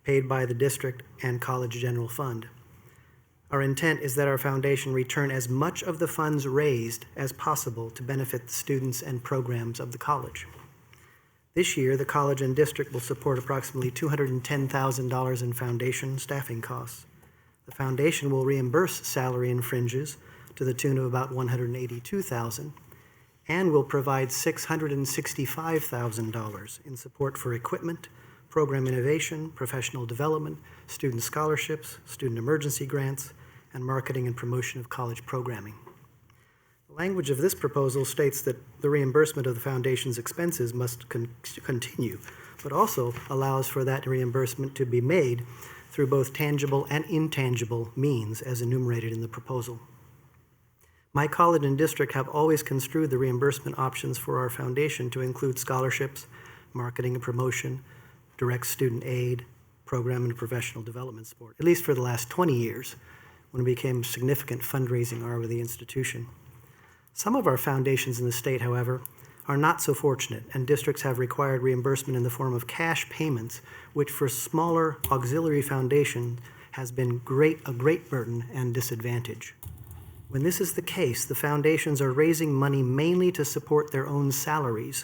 paid by the district and college general fund. Our intent is that our foundation return as much of the funds raised as possible to benefit the students and programs of the college. This year, the college and district will support approximately $210,000 in foundation staffing costs. The foundation will reimburse salary and fringes to the tune of about $182,000 and will provide $665,000 in support for equipment, program innovation, professional development, student scholarships, student emergency grants, and marketing and promotion of college programming. The language of this proposal states that the reimbursement of the foundation's expenses must continue, but also allows for that reimbursement to be made through both tangible and intangible means as enumerated in the proposal. My college and district have always construed the reimbursement options for our foundation to include scholarships, marketing and promotion, direct student aid, program and professional development support, at least for the last 20 years, when it became a significant fundraising arm of the institution. Some of our foundations in the state, however, are not so fortunate, and districts have required reimbursement in the form of cash payments, which for smaller auxiliary foundations has been a great burden and disadvantage. When this is the case, the foundations are raising money mainly to support their own salaries,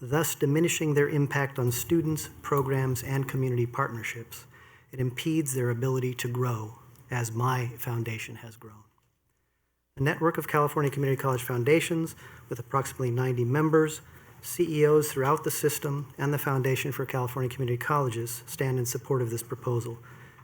thus diminishing their impact on students, programs, and community partnerships. It impedes their ability to grow, as my foundation has grown. The network of California Community College Foundations, with approximately 90 members, CEOs throughout the system, and the Foundation for California Community Colleges stand in support of this proposal.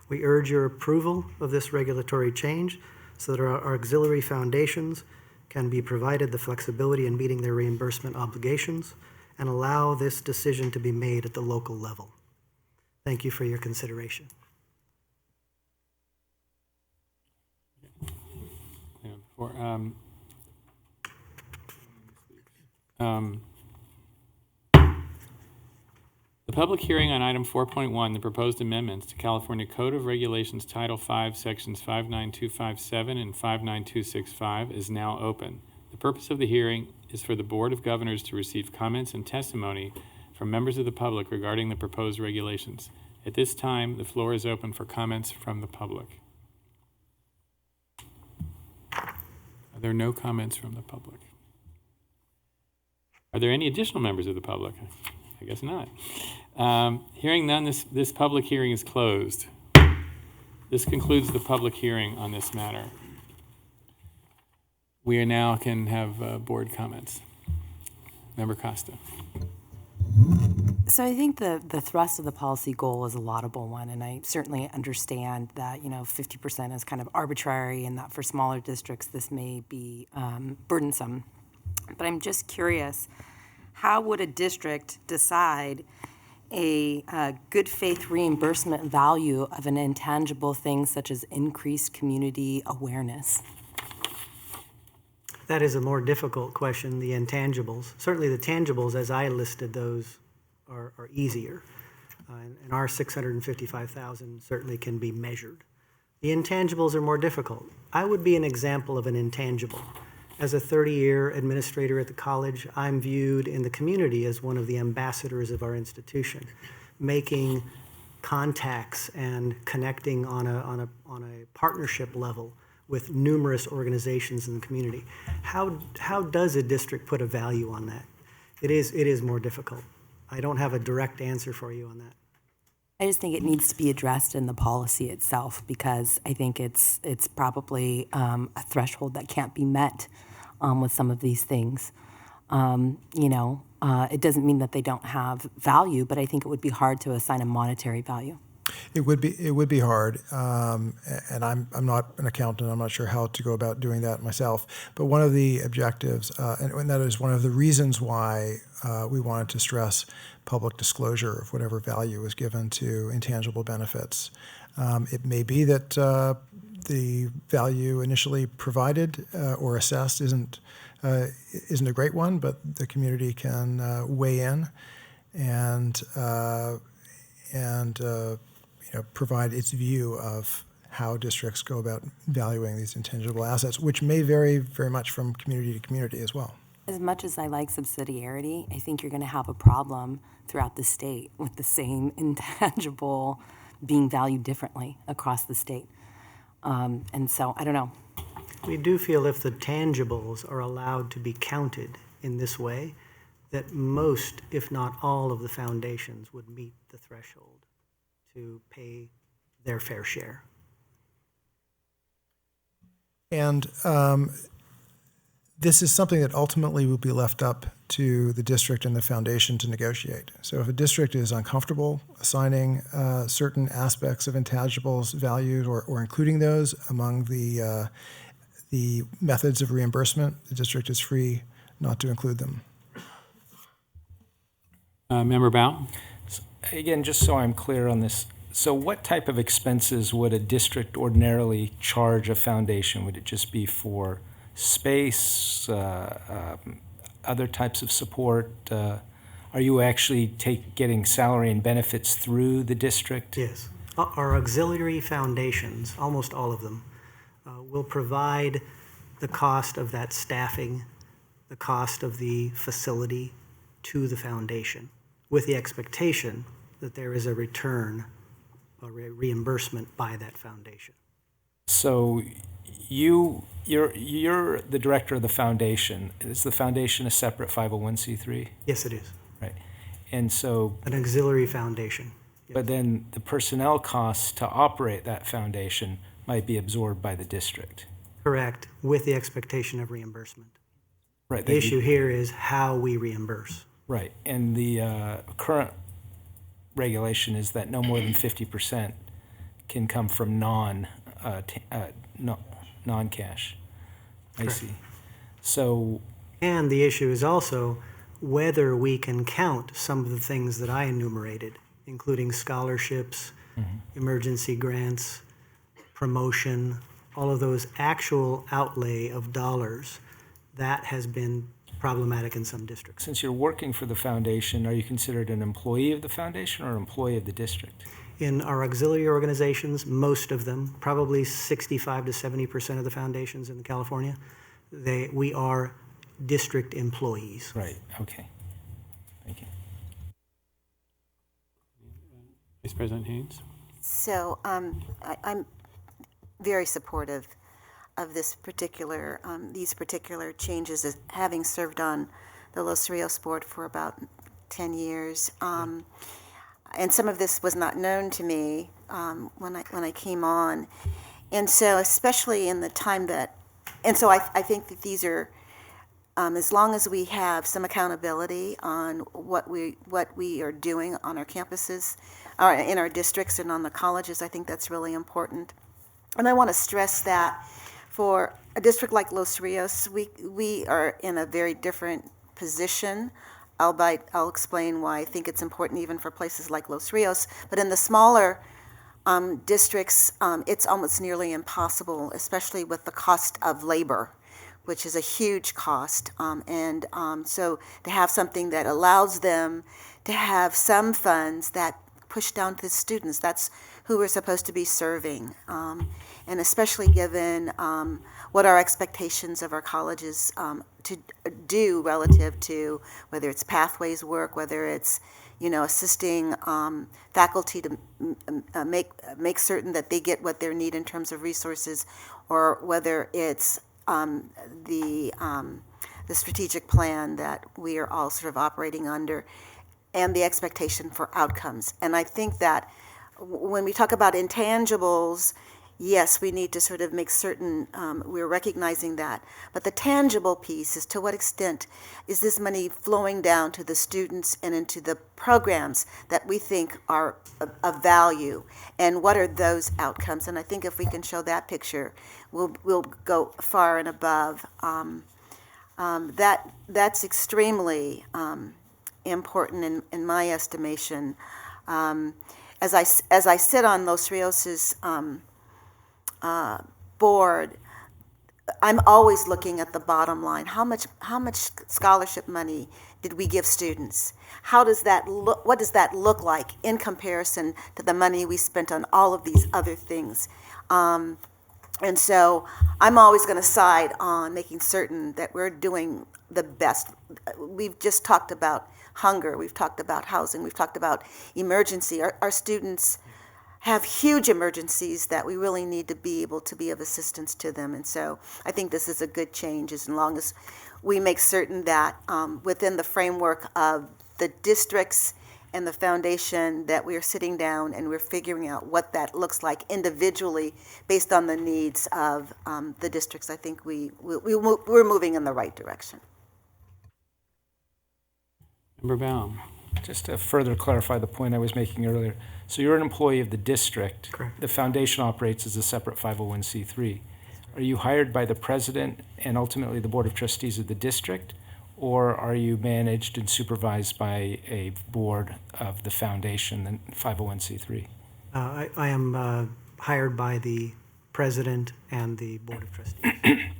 We urge your approval of this regulatory change so that our auxiliary foundations can be provided the flexibility in meeting their reimbursement obligations and allow this decision to be made at the local level. Thank you for your consideration. The public hearing on item 4.1, the proposed amendments to California Code of Regulations Title V, Sections 59257 and 59265 is now open. The purpose of the hearing is for the Board of Governors to receive comments and testimony from members of the public regarding the proposed regulations. At this time, the floor is open for comments from the public. Are there no comments from the public? Are there any additional members of the public? I guess not. Hearing none, this public hearing is closed. This concludes the public hearing on this matter. We now can have board comments. Member Costa. So I think the thrust of the policy goal is a laudable one, and I certainly understand that 50% is kind of arbitrary, and that for smaller districts this may be burdensome. But I'm just curious, how would a district decide a good faith reimbursement value of an intangible thing such as increased community awareness? That is a more difficult question, the intangibles. Certainly the tangibles, as I listed those, are easier. And our 655,000 certainly can be measured. The intangibles are more difficult. I would be an example of an intangible. As a 30-year administrator at the college, I'm viewed in the community as one of the ambassadors of our institution, making contacts and connecting on a partnership level with numerous organizations in the community. How does a district put a value on that? It is more difficult. I don't have a direct answer for you on that. I just think it needs to be addressed in the policy itself, because I think it's probably a threshold that can't be met with some of these things. It doesn't mean that they don't have value, but I think it would be hard to assign a monetary value. It would be hard, and I'm not an accountant. I'm not sure how to go about doing that myself. But one of the objectives, and that is one of the reasons why we wanted to stress public disclosure of whatever value is given to intangible benefits. It may be that the value initially provided or assessed isn't a great one, but the community can weigh in and provide its view of how districts go about valuing these intangible assets, which may vary very much from community to community as well. As much as I like subsidiarity, I think you're going to have a problem throughout the state with the same intangible being valued differently across the state. And so, I don't know. We do feel if the tangibles are allowed to be counted in this way, that most, if not all, of the foundations would meet the threshold to pay their fair share. And this is something that ultimately will be left up to the district and the foundation to negotiate. So if a district is uncomfortable assigning certain aspects of intangibles valued or including those among the methods of reimbursement, the district is free not to include them. Member Baum? Again, just so I'm clear on this, so what type of expenses would a district ordinarily charge a foundation? Would it just be for space, other types of support? Are you actually getting salary and benefits through the district? Yes. Our auxiliary foundations, almost all of them, will provide the cost of that staffing, the cost of the facility to the foundation, with the expectation that there is a return or reimbursement by that foundation. So you're the director of the foundation. Is the foundation a separate 501c3? Yes, it is. Right. And so an auxiliary foundation. Yes. But then the personnel costs to operate that foundation might be absorbed by the district. Correct, with the expectation of reimbursement. Right. The issue here is how we reimburse. Right, and the current regulation is that no more than 50% can come from non-cash. I see. So. And the issue is also whether we can count some of the things that I enumerated, including scholarships, emergency grants, promotion, all of those actual outlay of dollars. That has been problematic in some districts. Since you're working for the foundation, are you considered an employee of the foundation or an employee of the district? In our auxiliary organizations, most of them, probably 65 to 70% of the foundations in California, we are district employees. Right, okay. Thank you. Vice President Haynes? So I'm very supportive of this these particular changes, as having served on the Los Rios board for about 10 years. and some of this was not known to me when I came on. And so, especially in the time that, and so I think that these are, as long as we have some accountability on what we are doing on our campuses, or in our districts and on the colleges, I think that's really important. And I want to stress that for a district like Los Rios, we are in a very different position. I'll explain why I think it's important even for places like Los Rios. But in the smaller districts, it's almost nearly impossible, especially with the cost of labor, which is a huge cost. So to have something that allows them to have some funds that push down to the students, that's who we're supposed to be serving. And especially given what our expectations of our colleges to do relative to whether it's pathways work, whether it's assisting faculty to make certain that they get what they need in terms of resources, or whether it's the strategic plan that we are all sort of operating under, and the expectation for outcomes. And I think that when we talk about intangibles, yes, we need to sort of make certain we're recognizing that. But the tangible piece is to what extent is this money flowing down to the students and into the programs that we think are of value, and what are those outcomes? And I think if we can show that picture, we'll go far and above. That's extremely important in my estimation. As I sit on Los Rios's board, I'm always looking at the bottom line. How much scholarship money did we give students? How does that look? What does that look like in comparison to the money we spent on all of these other things? And so I'm always going to side on making certain that we're doing the best. We've just talked about hunger. We've talked about housing. We've talked about emergency. Our students have huge emergencies that we really need to be able to be of assistance to them. And so I think this is a good change as long as we make certain that within the framework of the districts and the foundation that we are sitting down and we're figuring out what that looks like individually based on the needs of the districts. I think we're moving in the right direction. Member Baum. Just to further clarify the point I was making earlier. So you're an employee of the district. Correct. The foundation operates as a separate 501c3. Are you hired by the president and ultimately the board of trustees of the district, or are you managed and supervised by a board of the foundation, the 501c3? I am hired by the president and the board of trustees. Okay,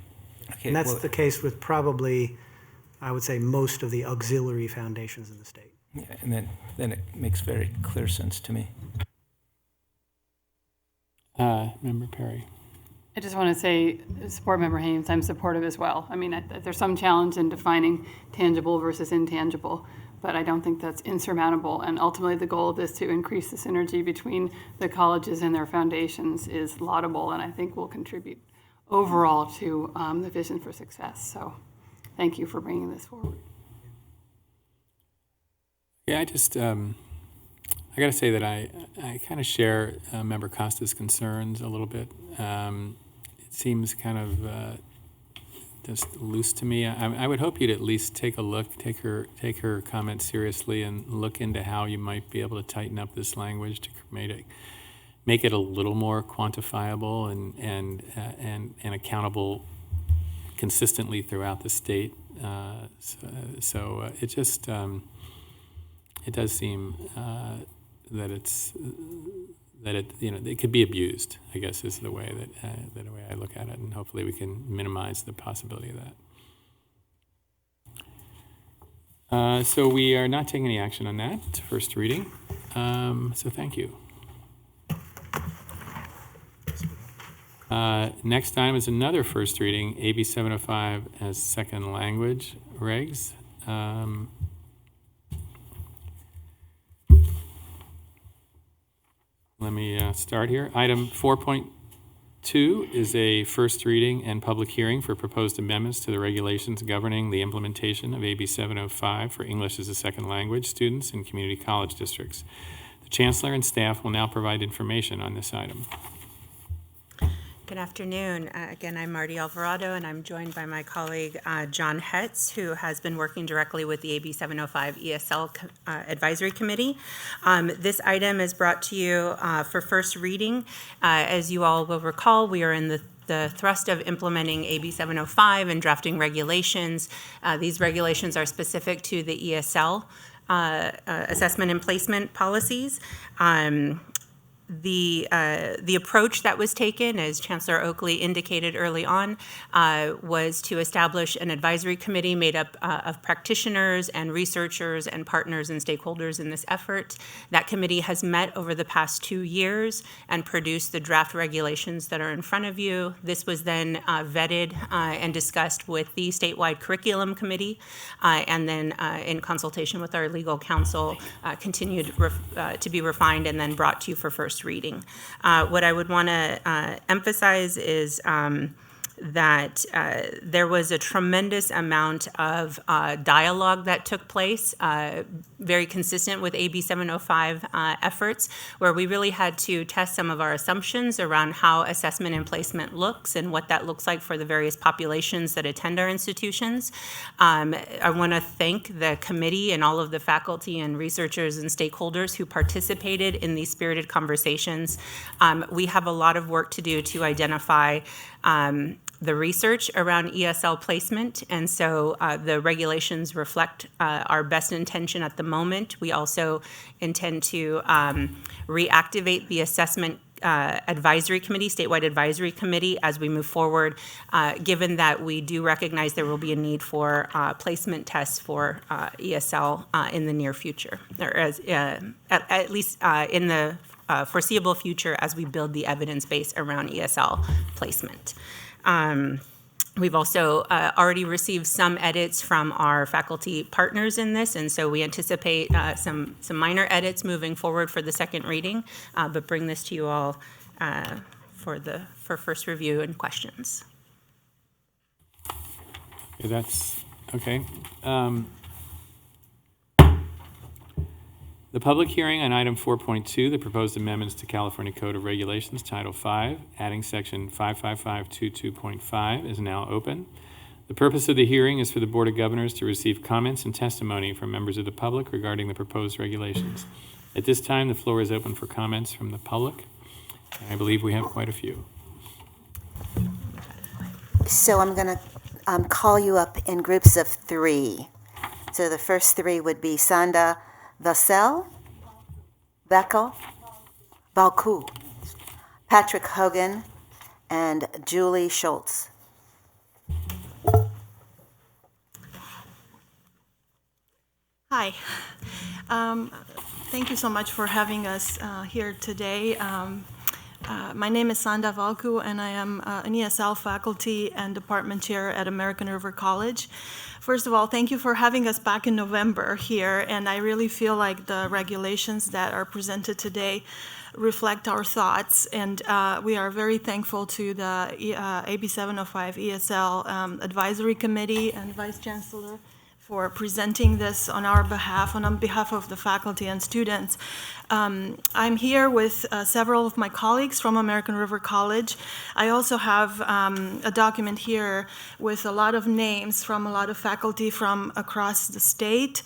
And that's well, the case with probably, I would say, most of the auxiliary foundations in the state. yeah, and then it makes very clear sense to me. Member Perry. I just want to say, support Member Haynes, I'm supportive as well. I mean, there's some challenge in defining tangible versus intangible, but I don't think that's insurmountable. And ultimately, the goal of this to increase the synergy between the colleges and their foundations is laudable, and I think will contribute overall to the vision for success. So thank you for bringing this forward. Yeah, I just, I got to say that I kind of share Member Costa's concerns a little bit. It seems kind of just loose to me. I would hope you'd at least take a look, take her comment seriously, and look into how you might be able to tighten up this language to make it a little more quantifiable and accountable consistently throughout the state. So it just it does seem that it could be abused, I guess, is the way that I look at it, and hopefully we can minimize the possibility of that. So we are not taking any action on that first reading. So thank you. Next item is another first reading, AB 705 as second language regs. Let me start here. Item 4.2 is a first reading and public hearing for proposed amendments to the regulations governing the implementation of AB 705 for English as a second language students in community college districts. The Chancellor and staff will now provide information on this item. Good afternoon. Again, I'm Marty Alvarado, and I'm joined by my colleague, John Hetz, who has been working directly with the AB 705 ESL Advisory Committee. This item is brought to you for first reading. As you all will recall, we are in the thrust of implementing AB 705 and drafting regulations. These regulations are specific to the ESL assessment and placement policies. The approach that was taken, as Chancellor Oakley indicated early on, was to establish an advisory committee made up of practitioners and researchers and partners and stakeholders in this effort. That committee has met over the past 2 years and produced the draft regulations that are in front of you. This was then vetted and discussed with the statewide curriculum committee, and then in consultation with our legal counsel, continued to be refined and then brought to you for first reading. What I would want to emphasize is that there was a tremendous amount of dialogue that took place, very consistent with AB 705 efforts, where we really had to test some of our assumptions around how assessment and placement looks and what that looks like for the various populations that attend our institutions. I want to thank the committee and all of the faculty and researchers and stakeholders who participated in these spirited conversations. We have a lot of work to do to identify the research around ESL placement, and so the regulations reflect our best intention at the moment. We also intend to reactivate the assessment advisory committee, statewide advisory committee, as we move forward, given that we do recognize there will be a need for placement tests for ESL in the near future, or as at least in the foreseeable future as we build the evidence base around ESL placement. We've also already received some edits from our faculty partners in this, and so we anticipate some minor edits moving forward for the second reading, but bring this to you all for first review and questions. Okay, that's okay. The public hearing on item 4.2, the proposed amendments to California Code of Regulations, Title V, adding section 55522.5, is now open. The purpose of the hearing is for the Board of Governors to receive comments and testimony from members of the public regarding the proposed regulations. At this time, the floor is open for comments from the public. I believe we have quite a few. So I'm going to call you up in groups of 3. So the first 3 would be Sanda Vassell, Valku, Patrick Hogan, and Julie Schultz. Hi. Thank you so much for having us here today. My name is Sanda Valku, and I am an ESL faculty and department chair at American River College. First of all, thank you for having us back in November here, and I really feel like the regulations that are presented today reflect our thoughts, and we are very thankful to the AB 705 ESL Advisory Committee and Vice Chancellor for presenting this on our behalf and on behalf of the faculty and students. I'm here with several of my colleagues from American River College. I also have a document here with a lot of names from a lot of faculty from across the state,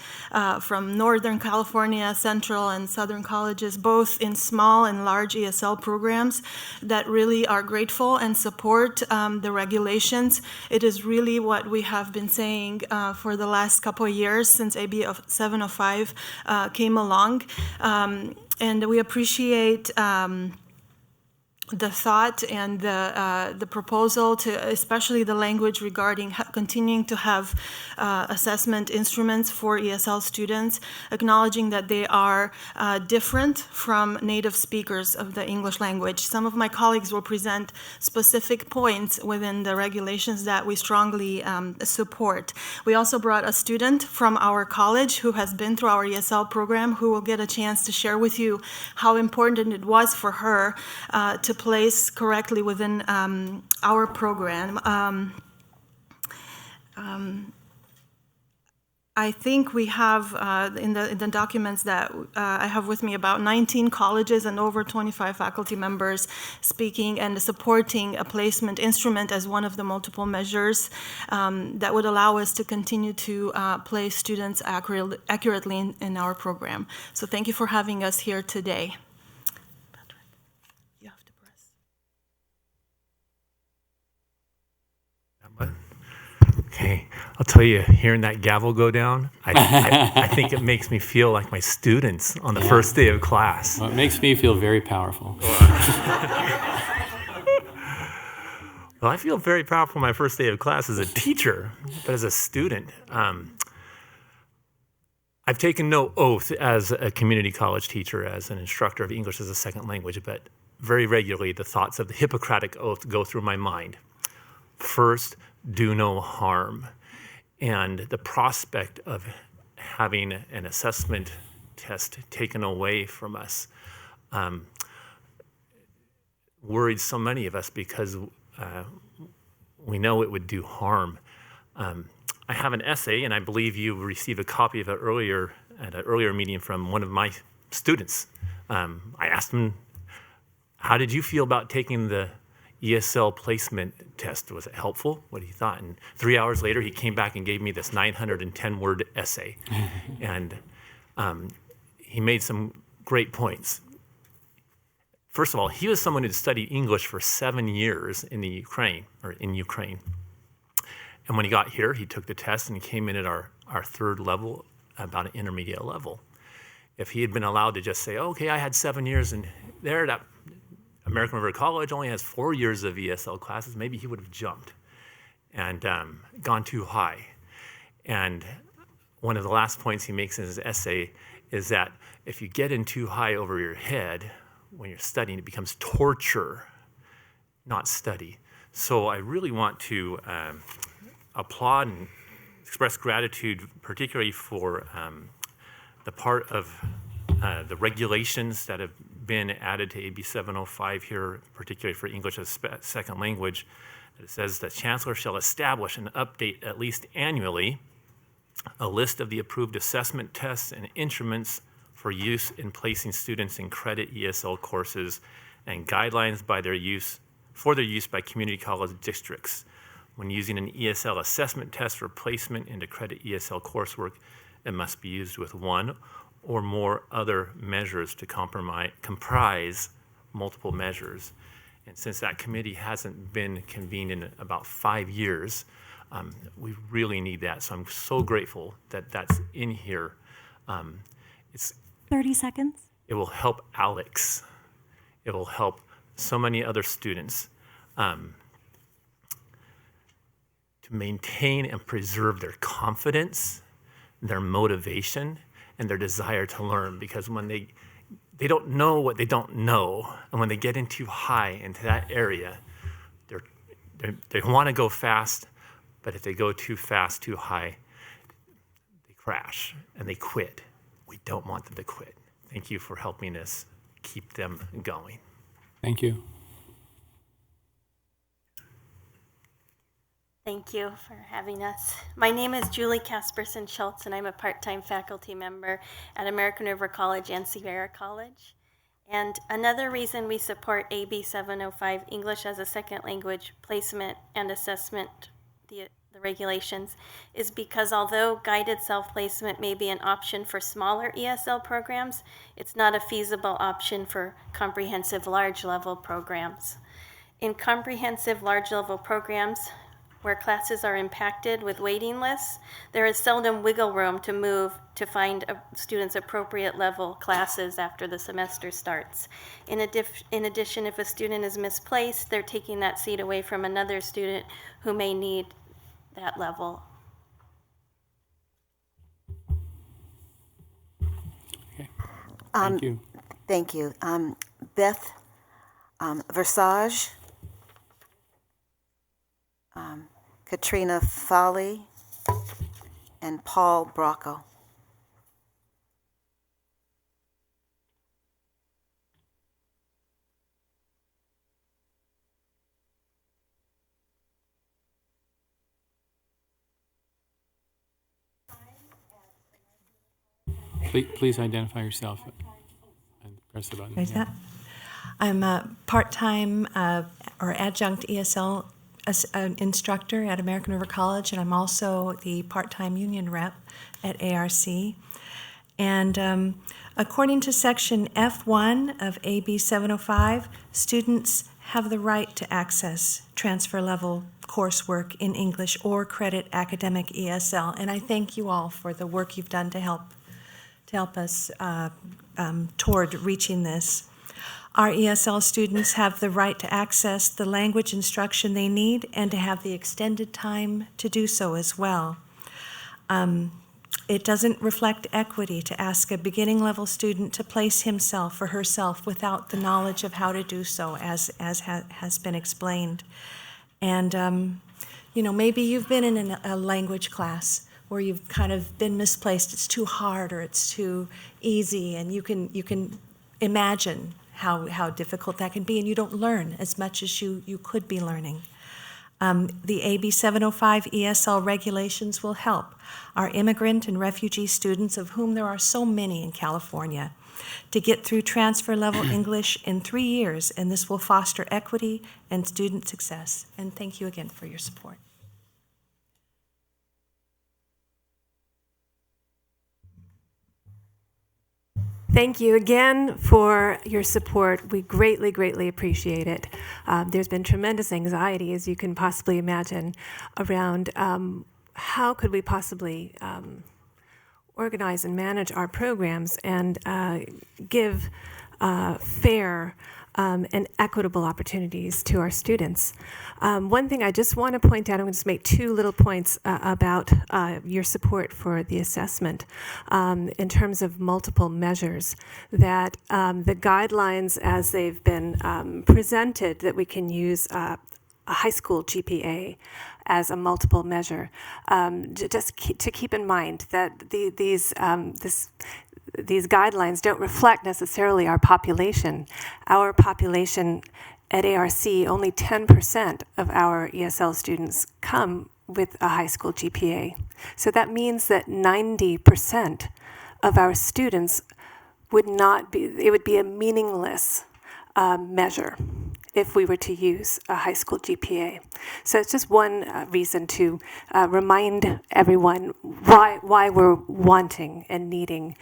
from Northern California, Central and Southern colleges, both in small and large ESL programs that really are grateful and support the regulations. It is really what we have been saying for the last couple of years since AB 705 came along. And we appreciate the thought and the proposal to, especially the language regarding continuing to have assessment instruments for ESL students, acknowledging that they are different from native speakers of the English language. Some of my colleagues will present specific points within the regulations that we strongly support. We also brought a student from our college who has been through our ESL program, who will get a chance to share with you how important it was for her to place correctly within our program. I think we have in the documents that I have with me about 19 colleges and over 25 faculty members speaking and supporting a placement instrument as one of the multiple measures that would allow us to continue to place students accurately in our program. So thank you for having us here today. Okay, I'll tell you, hearing that gavel go down, I think it makes me feel like my students on the first day of class. Well, it makes me feel very powerful. Well, I feel very powerful my first day of class as a teacher, but as a student, I've taken no oath as a community college teacher, as an instructor of English as a second language, but very regularly the thoughts of the Hippocratic Oath go through my mind. First, do no harm. And the prospect of having an assessment test taken away from us worried so many of us because we know it would do harm. I have an essay, and I believe you received a copy of it earlier at an earlier meeting from one of my students. I asked him, how did you feel about taking the ESL placement test? Was it helpful? What he thought? And 3 hours later, he came back and gave me this 910-word essay. And he made some great points. First of all, he was someone who'd studied English for 7 years in Ukraine. And when he got here, he took the test and he came in at our third level, about an intermediate level. If he had been allowed to just say, okay, I had 7 years and there, that American River College only has 4 years of ESL classes, maybe he would have jumped and gone too high. And one of the last points he makes in his essay is that if you get in too high over your head when you're studying, it becomes torture, not study. So I really want to applaud and express gratitude, particularly for the part of the regulations that have been added to AB 705 here, particularly for English as a second language. It says that Chancellor shall establish and update at least annually a list of the approved assessment tests and instruments for use in placing students in credit ESL courses and guidelines for their use by community college districts. When using an ESL assessment test for placement into credit ESL coursework, it must be used with one or more other measures to comprise multiple measures. And since that committee hasn't been convened in about 5 years, we really need that. So I'm so grateful that that's in here. It's 30 seconds. It will help Alex. It will help so many other students to maintain and preserve their confidence, their motivation, and their desire to learn, because when they don't know what they don't know, and when they get in too high into that area, they want to go fast, but if they go too fast, too high, they crash and they quit. We don't want them to quit. Thank you for helping us keep them going. Thank you. Thank you for having us. My name is Julie Casperson Schultz, and I'm a part-time faculty member at American River College and Sierra College. And another reason we support AB 705, English as a Second Language placement and assessment, the regulations, is because although guided self-placement may be an option for smaller ESL programs, it's not a feasible option for comprehensive large-level programs. In comprehensive large-level programs, where classes are impacted with waiting lists, there is seldom wiggle room to move to find a student's appropriate level classes after the semester starts. In addition, if a student is misplaced, they're taking that seat away from another student who may need that level. Okay. Thank you. Thank you. Beth Versage. Katrina Foley, and Paul Bracco. Please identify yourself and press the button. Is that? I'm a part-time or adjunct ESL instructor at American River College, and I'm also the part-time union rep at ARC. And according to Section F1 of AB 705, students have the right to access transfer-level coursework in English or credit academic ESL. And I thank you all for the work you've done to help us toward reaching this. Our ESL students have the right to access the language instruction they need and to have the extended time to do so as well. It doesn't reflect equity to ask a beginning level student to place himself or herself without the knowledge of how to do so, as has been explained. And maybe you've been in a language class where you've kind of been misplaced. It's too hard or it's too easy, and you can imagine how difficult that can be, and you don't learn as much as you could be learning. The AB 705 ESL regulations will help our immigrant and refugee students, of whom there are so many in California, to get through transfer level English in 3 years, and this will foster equity and student success. And thank you again for your support. Thank you again for your support. We greatly, greatly appreciate it. There's been tremendous anxiety, as you can possibly imagine, around how could we possibly organize and manage our programs and give fair and equitable opportunities to our students. One thing I just want to point out, I'm going to just make two little points about your support for the assessment in terms of multiple measures, that the guidelines as they've been presented, that we can use a high school GPA as a multiple measure. Just to keep in mind that these guidelines don't reflect necessarily our population. Our population at ARC, only 10% of our ESL students come with a high school GPA. So that means that 90% of our students would not be, it would be a meaningless measure if we were to use a high school GPA. So it's just one reason to remind everyone why we're wanting and needing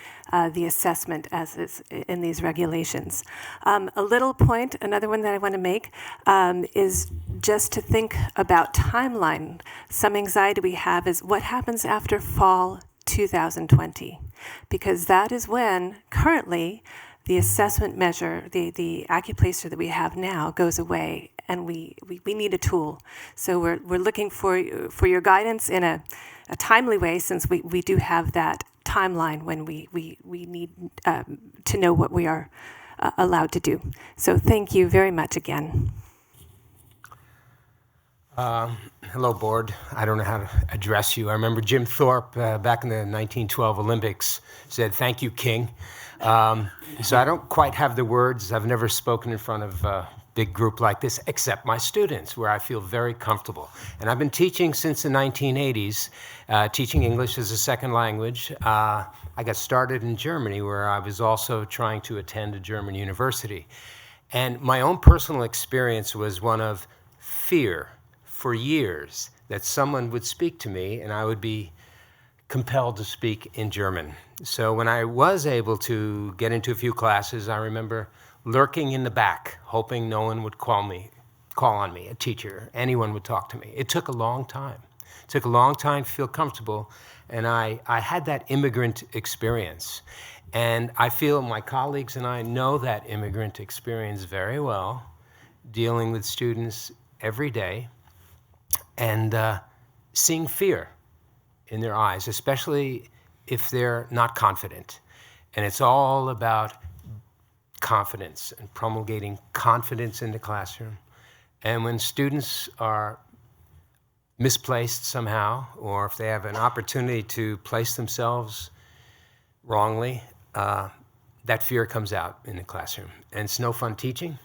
the assessment as is in these regulations. A little point, another one that I want to make is just to think about timeline. Some anxiety we have is what happens after fall 2020, because that is when currently the assessment measure, the AccuPlacer that we have now goes away, and we need a tool. So we're looking for your guidance in a timely way, since we do have that timeline when we need to know what we are allowed to do. So thank you very much again. Hello, board. I don't know how to address you. I remember Jim Thorpe back in the 1912 Olympics said, "Thank you, King." So I don't quite have the words. I've never spoken in front of a big group like this, except my students, where I feel very comfortable. And I've been teaching since the 1980s, teaching English as a second language. I got started in Germany, where I was also trying to attend a German university. And my own personal experience was one of fear for years that someone would speak to me and I would be compelled to speak in German. So when I was able to get into a few classes, I remember lurking in the back, hoping no one would call on me, a teacher, anyone would talk to me. It took a long time. It took a long time to feel comfortable, and I had that immigrant experience. And I feel my colleagues and I know that immigrant experience very well, dealing with students every day, and seeing fear in their eyes, especially if they're not confident. And it's all about confidence and promulgating confidence in the classroom. And when students are misplaced somehow, or if they have an opportunity to place themselves wrongly, that fear comes out in the classroom. And it's no fun teaching,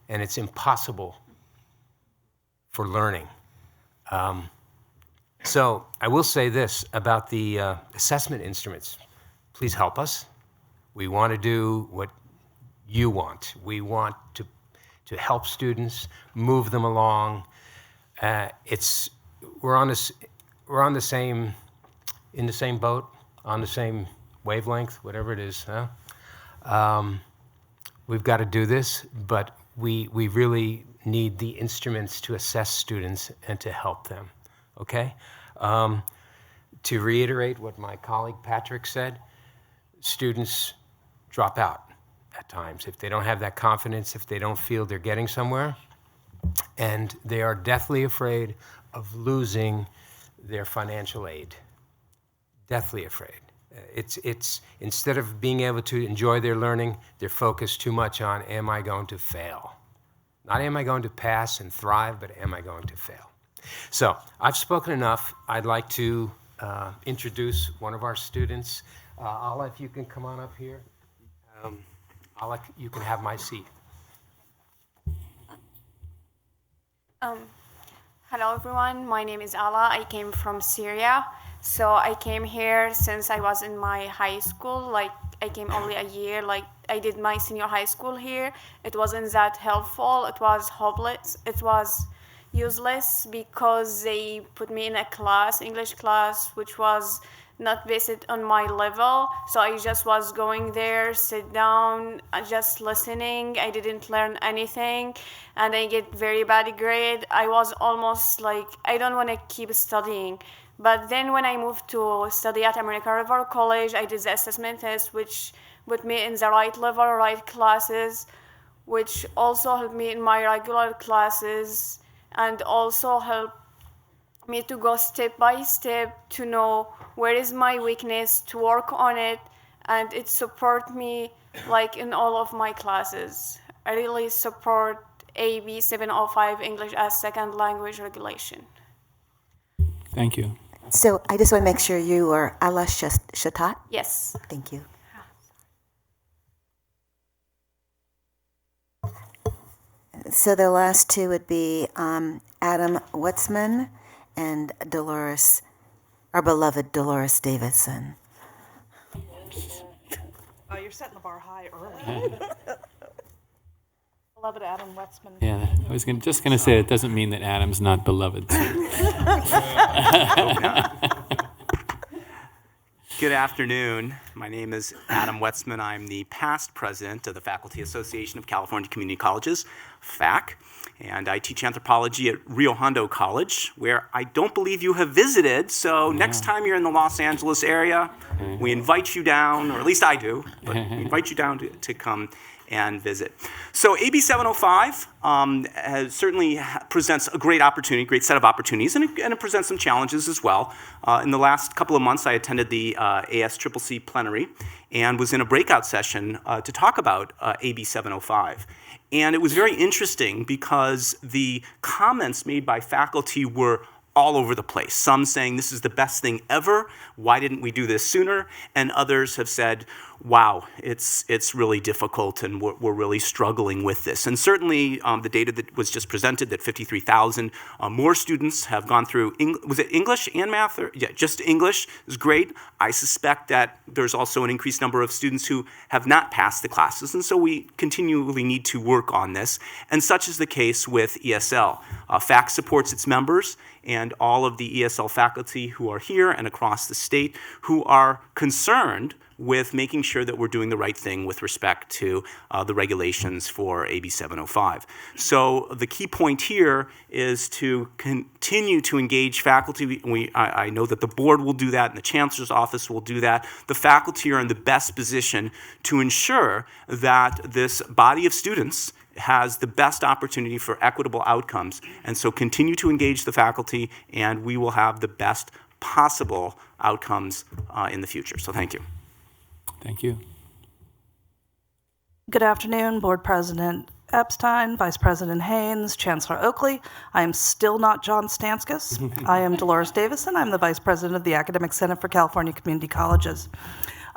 and it's impossible for learning. So I will say this about the assessment instruments. Please help us. We want to do what you want. We want to help students, move them along. We're in the same boat, on the same wavelength, whatever it is. Huh? We've got to do this, but we really need the instruments to assess students and to help them. Okay? To reiterate what my colleague Patrick said, students drop out at times if they don't have that confidence, if they don't feel they're getting somewhere, and they are deathly afraid of losing their financial aid. Deathly afraid. It's instead of being able to enjoy their learning, they're focused too much on, am I going to fail? Not am I going to pass and thrive, but am I going to fail? So I've spoken enough. I'd like to introduce one of our students. Ala, if you can come on up here. Ala, you can have my seat. Hello everyone, my name is Ala. I came from Syria. So I came here since I was in my high school. Like I came only a year, like I did my senior high school here. It wasn't that helpful, it was hopeless, it was useless because they put me in a class, English class, which was not based on my level. So I just was going there, sit down, just listening. I didn't learn anything and I get very bad grade. I was almost like, I don't want to keep studying. But then when I moved to study at American River College, I did the assessment test, which put me in the right level, right classes, which also helped me in my regular classes and also helped me to go step by step to know where is my weakness, to work on it, and it support me like in all of my classes. I really support AB 705 English as second language regulation. Thank you. So I just want to make sure you are Ala Shatat? Yes. Thank you. So the last two would be Adam Wetzman and Dolores, our beloved Dolores Davidson. Oh, you're setting the bar high early. Beloved Adam Wetzman. Yeah, I was just going to say it doesn't mean that Adam's not beloved too. Good afternoon. My name is Adam Wetzman. I'm the past president of the Faculty Association of California Community Colleges, FAC, and I teach anthropology at Rio Hondo College, where I don't believe you have visited. So next time you're in the Los Angeles area, we invite you down, or at least I do, but we invite you down to come and visit. So AB 705 certainly presents a great opportunity, great set of opportunities, and it presents some challenges as well. In the last couple of months, I attended the ASCCC plenary and was in a breakout session to talk about AB 705. And it was very interesting because the comments made by faculty were all over the place. Some saying this is the best thing ever, why didn't we do this sooner? And others have said, wow, it's really difficult and we're really struggling with this. And certainly the data that was just presented, that 53,000 more students have gone through, was it English and math? Or, yeah, just English is great. I suspect that there's also an increased number of students who have not passed the classes, and so we continually need to work on this. And such is the case with ESL. FAC supports its members and all of the ESL faculty who are here and across the state who are concerned with making sure that we're doing the right thing with respect to the regulations for AB 705. So the key point here is to continue to engage faculty. I know that the board will do that and the chancellor's office will do that. The faculty are in the best position to ensure that this body of students has the best opportunity for equitable outcomes. And so continue to engage the faculty and we will have the best possible outcomes in the future. So thank you. Thank you. Good afternoon, Board President Epstein, Vice President Haynes, Chancellor Oakley. I am still not John Stanskis. I am Dolores Davison. I'm the Vice President of the Academic Senate for California Community Colleges.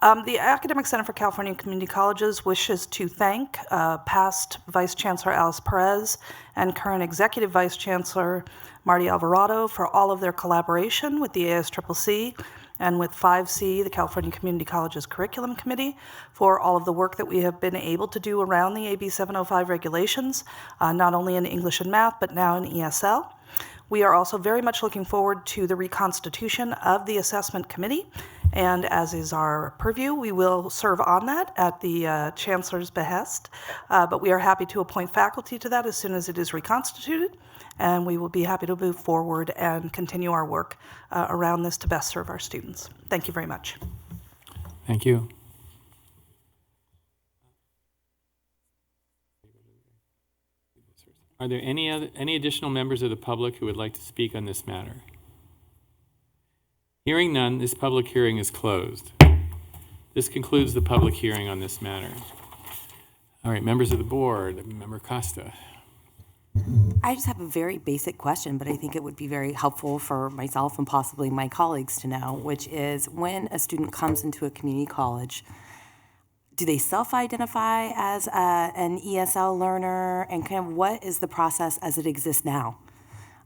The Academic Center for California Community Colleges wishes to thank past Vice Chancellor Alice Perez and current Executive Vice Chancellor Marty Alvarado for all of their collaboration with the ASCCC and with 5C, the California Community Colleges Curriculum Committee, for all of the work that we have been able to do around the AB 705 regulations, not only in English and math, but now in ESL. We are also very much looking forward to the reconstitution of the assessment committee, and as is our purview, we will serve on that at the chancellor's behest, but we are happy to appoint faculty to that as soon as it is reconstituted, and we will be happy to move forward and continue our work around this to best serve our students. Thank you very much. Thank you. Are there any additional members of the public who would like to speak on this matter? Hearing none, this public hearing is closed. This concludes the public hearing on this matter. All right, members of the board, Member Costa. I just have a very basic question, but I think it would be very helpful for myself and possibly my colleagues to know, which is when a student comes into a community college, do they self-identify as an ESL learner, and kind of what is the process as it exists now?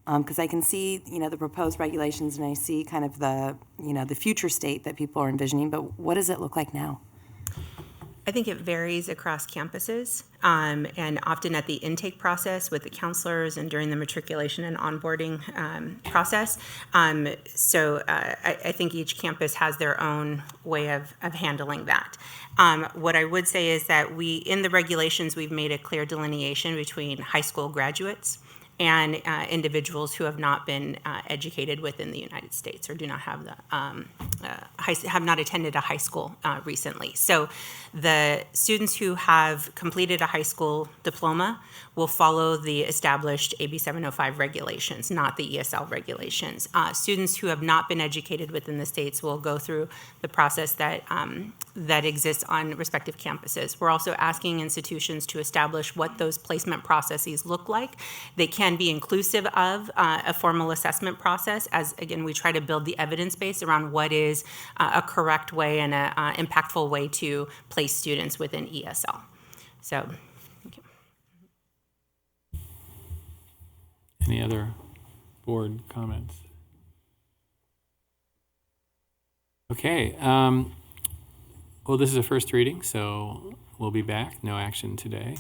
Because I can see, the proposed regulations, and I see kind of the, the future state that people are envisioning, but what does it look like now? I think it varies across campuses, and often at the intake process with the counselors and during the matriculation and onboarding process. I think each campus has their own way of handling that. What I would say is that in the regulations, we've made a clear delineation between high school graduates and individuals who have not been educated within the United States or do not have have not attended a high school recently. So the students who have completed a high school diploma will follow the established AB 705 regulations, not the ESL regulations. Students who have not been educated within the states will go through the process that exists on respective campuses. We're also asking institutions to establish what those placement processes look like. They can be inclusive of a formal assessment process, as again, we try to build the evidence base around what is a correct way and an impactful way to place students within ESL. So, thank you. Any other board comments? Okay. Well, this is a first reading, so we'll be back. No action today.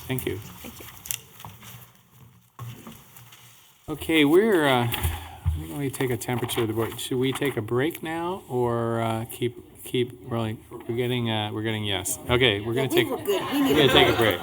Thank you. Thank you. Okay, we're going to take a temperature of the board. Should we take a break now or keep rolling? We're getting yes. Okay, we're going to take a break.